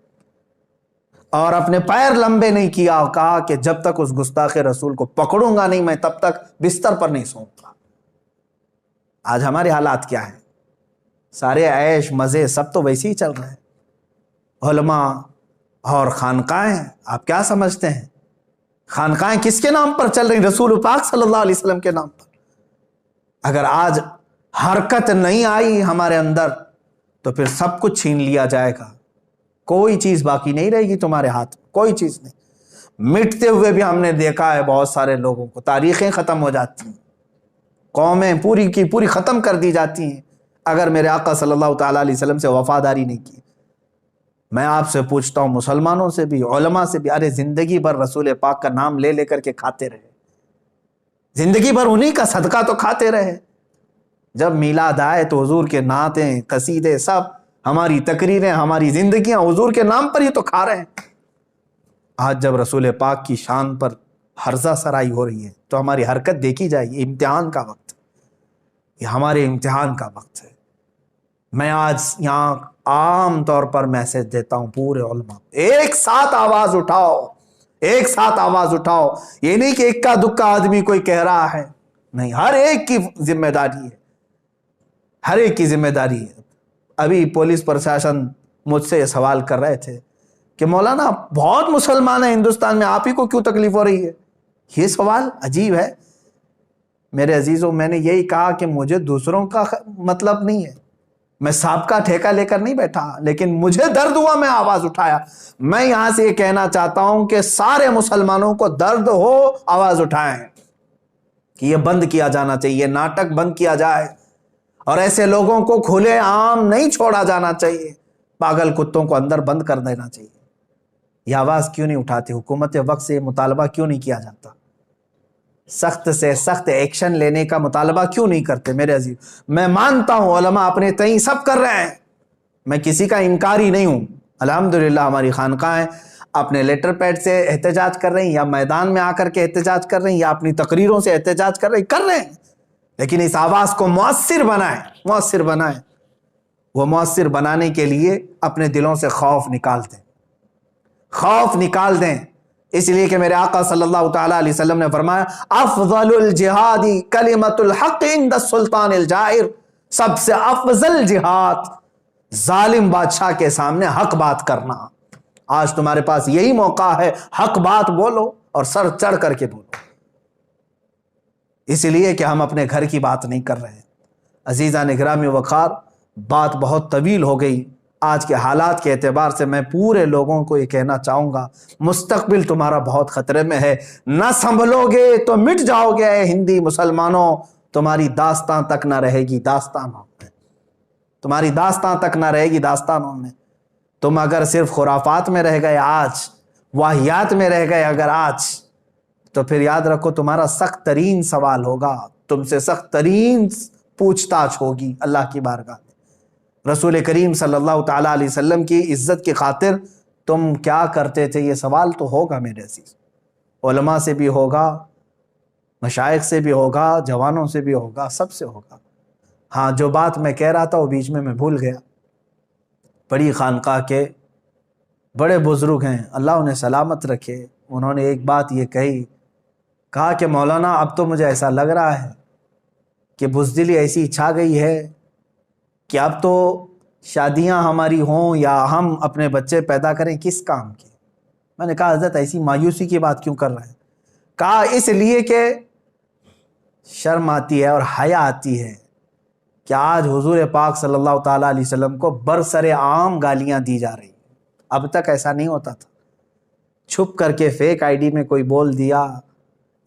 اور اپنے پیر لمبے نہیں کیا اور کہا کہ جب تک اس گستاخ رسول کو پکڑوں گا نہیں میں تب تک بستر پر نہیں سوؤں گا. آج ہمارے حالات کیا ہیں؟ سارے عیش مزے سب تو ویسے ہی چل رہے ہیں. علماء اور خانقاہیں، آپ کیا سمجھتے ہیں خانقاہیں کس کے نام پر چل رہی؟ رسول پاک صلی اللہ علیہ وسلم کے نام پر. اگر آج حرکت نہیں آئی ہمارے اندر تو پھر سب کچھ چھین لیا جائے گا. کوئی چیز باقی نہیں رہے گی تمہارے ہاتھ میں، کوئی چیز نہیں. مٹتے ہوئے بھی ہم نے دیکھا ہے بہت سارے لوگوں کو، تاریخیں ختم ہو جاتی ہیں، قومیں پوری کی پوری ختم کر دی جاتی ہیں اگر میرے آقا صلی اللہ تعالیٰ علیہ وسلم سے وفاداری نہیں کی. میں آپ سے پوچھتا ہوں، مسلمانوں سے بھی، علماء سے بھی، ارے زندگی بھر رسول پاک کا نام لے لے کر کے کھاتے رہے، زندگی بھر انہی کا صدقہ تو کھاتے رہے. جب میلاد آئے تو حضور کے نعتیں، قصیدے، سب ہماری تقریریں، ہماری زندگیاں حضور کے نام پر ہی تو کھا رہے ہیں. آج جب رسول پاک کی شان پر ہرزہ سرائی ہو رہی ہے تو ہماری حرکت دیکھی جائے. یہ امتحان کا وقت ہے، یہ ہمارے امتحان کا وقت ہے. میں آج یہاں عام طور پر میسج دیتا ہوں پورے علماء، ایک ساتھ آواز اٹھاؤ، ایک ساتھ آواز اٹھاؤ. یہ نہیں کہ اکا دکا آدمی کوئی کہہ رہا ہے، نہیں، ہر ایک کی ذمہ داری ہے، ہر ایک کی ذمہ داری ہے. ابھی پولیس پرشاسن مجھ سے یہ سوال کر رہے تھے کہ مولانا بہت مسلمان ہیں ہندوستان میں، آپ ہی کو کیوں تکلیف ہو رہی ہے؟ یہ سوال عجیب ہے. میرے عزیزوں، میں نے یہی کہا کہ مجھے دوسروں کا مطلب نہیں ہے، میں سب کا ٹھیکہ لے کر نہیں بیٹھا، لیکن مجھے درد ہوا، میں آواز اٹھایا. میں یہاں سے یہ کہنا چاہتا ہوں کہ سارے مسلمانوں کو درد ہو، آواز اٹھائیں کہ یہ بند کیا جانا چاہیے، یہ ناٹک بند کیا جائے اور ایسے لوگوں کو کھلے عام نہیں چھوڑا جانا چاہیے، پاگل کتوں کو اندر بند کر دینا چاہیے. یہ آواز کیوں نہیں اٹھاتی حکومت وقت سے؟ مطالبہ کیوں نہیں کیا جاتا؟ سخت سے سخت ایکشن لینے کا مطالبہ کیوں نہیں کرتے؟ میرے عزیز، میں مانتا ہوں علماء اپنے تئیں سب کر رہے ہیں، میں کسی کا انکاری نہیں ہوں. الحمدللہ ہماری خانقاہیں اپنے لیٹر پیڈ سے احتجاج کر رہی ہیں، یا میدان میں آ کر کے احتجاج کر رہی ہیں، یا اپنی تقریروں سے احتجاج کر رہے ہیں، لیکن اس آواز کو مؤثر بنائیں. وہ مؤثر بنانے کے لیے اپنے دلوں سے خوف نکال دیں. اس لیے کہ میرے آقا صلی اللہ تعالیٰ علیہ وسلم نے فرمایا، افضل الجہاد کلمۃ الحق عند السلطان الجائر. سب سے افضل جہاد ظالم بادشاہ کے سامنے حق بات کرنا. آج تمہارے پاس یہی موقع ہے، حق بات بولو اور سر چڑھ کر کے بولو. اس لیے کہ ہم اپنے گھر کی بات نہیں کر رہے. عزیزان گرامی وقار، بات بہت طویل ہو گئی. آج کے حالات کے اعتبار سے میں پورے لوگوں کو یہ کہنا چاہوں گا، مستقبل تمہارا بہت خطرے میں ہے. نہ سنبھلو گے تو مٹ جاؤ گے. اے ہندی مسلمانوں، تمہاری داستان تک نہ رہے گی داستانوں میں، تمہاری داستان تک نہ رہے گی داستانوں میں. تم اگر صرف خرافات میں رہ گئے آج، واہیات میں رہ گئے اگر آج، تو پھر یاد رکھو تمہارا سخت ترین سوال ہوگا، تم سے سخت ترین پوچھ تاچھ ہوگی اللہ کی بارگاہ میں. رسول کریم صلی اللہ تعالیٰ علیہ وسلم کی عزت کی خاطر تم کیا کرتے تھے؟ یہ سوال تو ہوگا میرے عزیز. علماء سے بھی ہوگا، مشائخ سے بھی ہوگا، جوانوں سے بھی ہوگا، سب سے ہوگا. ہاں، جو بات میں کہہ رہا تھا وہ بیچ میں بھول گیا. بڑی خانقاہ کے بڑے بزرگ ہیں، اللہ انہیں سلامت رکھے، انہوں نے ایک بات یہ کہا کہ مولانا اب تو مجھے ایسا لگ رہا ہے کہ بزدلی ایسی چھا گئی ہے کہ اب تو شادیاں ہماری ہوں یا ہم اپنے بچے پیدا کریں کس کام کے. میں نے کہا حضرت ایسی مایوسی کی بات کیوں کر رہے ہیں؟ کہا اس لیے کہ شرم آتی ہے اور حیا آتی ہے کہ آج حضور پاک صلی اللہ تعالیٰ علیہ وسلم کو برسر عام گالیاں دی جا رہی ہیں. اب تک ایسا نہیں ہوتا تھا. چھپ کر کے فیک آئی ڈی میں کوئی بول دیا،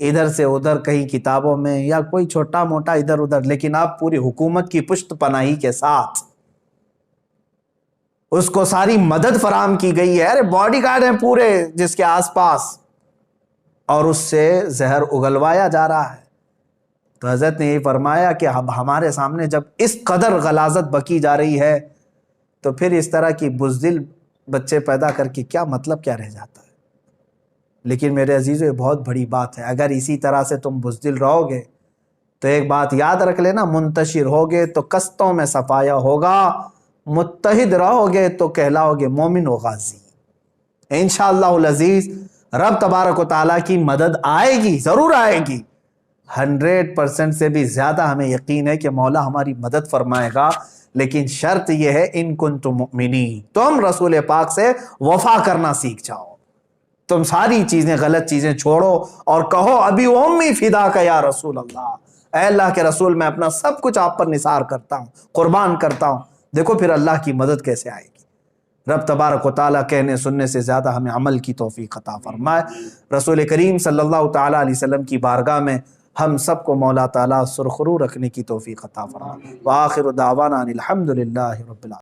ادھر سے ادھر کہیں کتابوں میں، یا کوئی چھوٹا موٹا ادھر ادھر، لیکن اب پوری حکومت کی پشت پناہی کے ساتھ اس کو ساری مدد فراہم کی گئی ہے. ارے باڈی گارڈ ہیں پورے جس کے آس پاس، اور اس سے زہر اگلوایا جا رہا ہے. تو حضرت نے یہ فرمایا کہ ہمارے سامنے جب اس قدر غلاظت بکی جا رہی ہے تو پھر اس طرح کی بزدل بچے پیدا کر کے کیا مطلب، کیا رہ جاتا ہے. لیکن میرے عزیزو، یہ بہت بڑی بات ہے. اگر اسی طرح سے تم بزدل رہو گے تو ایک بات یاد رکھ لینا، منتشر ہوگے تو کستوں میں صفایا ہوگا، متحد رہو گے تو کہلاؤ گے مومن و غازی. انشاءاللہ العزیز رب تبارک و تعالیٰ کی مدد آئے گی، ضرور آئے گی. 100% سے بھی زیادہ ہمیں یقین ہے کہ مولا ہماری مدد فرمائے گا. لیکن شرط یہ ہے ان کنتم مؤمنین، تم رسول پاک سے وفا کرنا سیکھ جاؤ. تم ساری چیزیں، غلط چیزیں چھوڑو اور کہو ابھی امی فدا کا یا رسول اللہ، اے اللہ کے رسول میں اپنا سب کچھ آپ پر نثار کرتا ہوں، قربان کرتا ہوں. دیکھو پھر اللہ کی مدد کیسے آئے گی. رب تبارک و تعالیٰ کہنے سننے سے زیادہ ہمیں عمل کی توفیق عطا فرمائے. رسول کریم صلی اللہ تعالیٰ علیہ وسلم کی بارگاہ میں ہم سب کو مولا تعالیٰ سرخرو رکھنے کی توفیق عطا فرمائے. وآخر دعوانا ان الحمد للہ رب العالمین.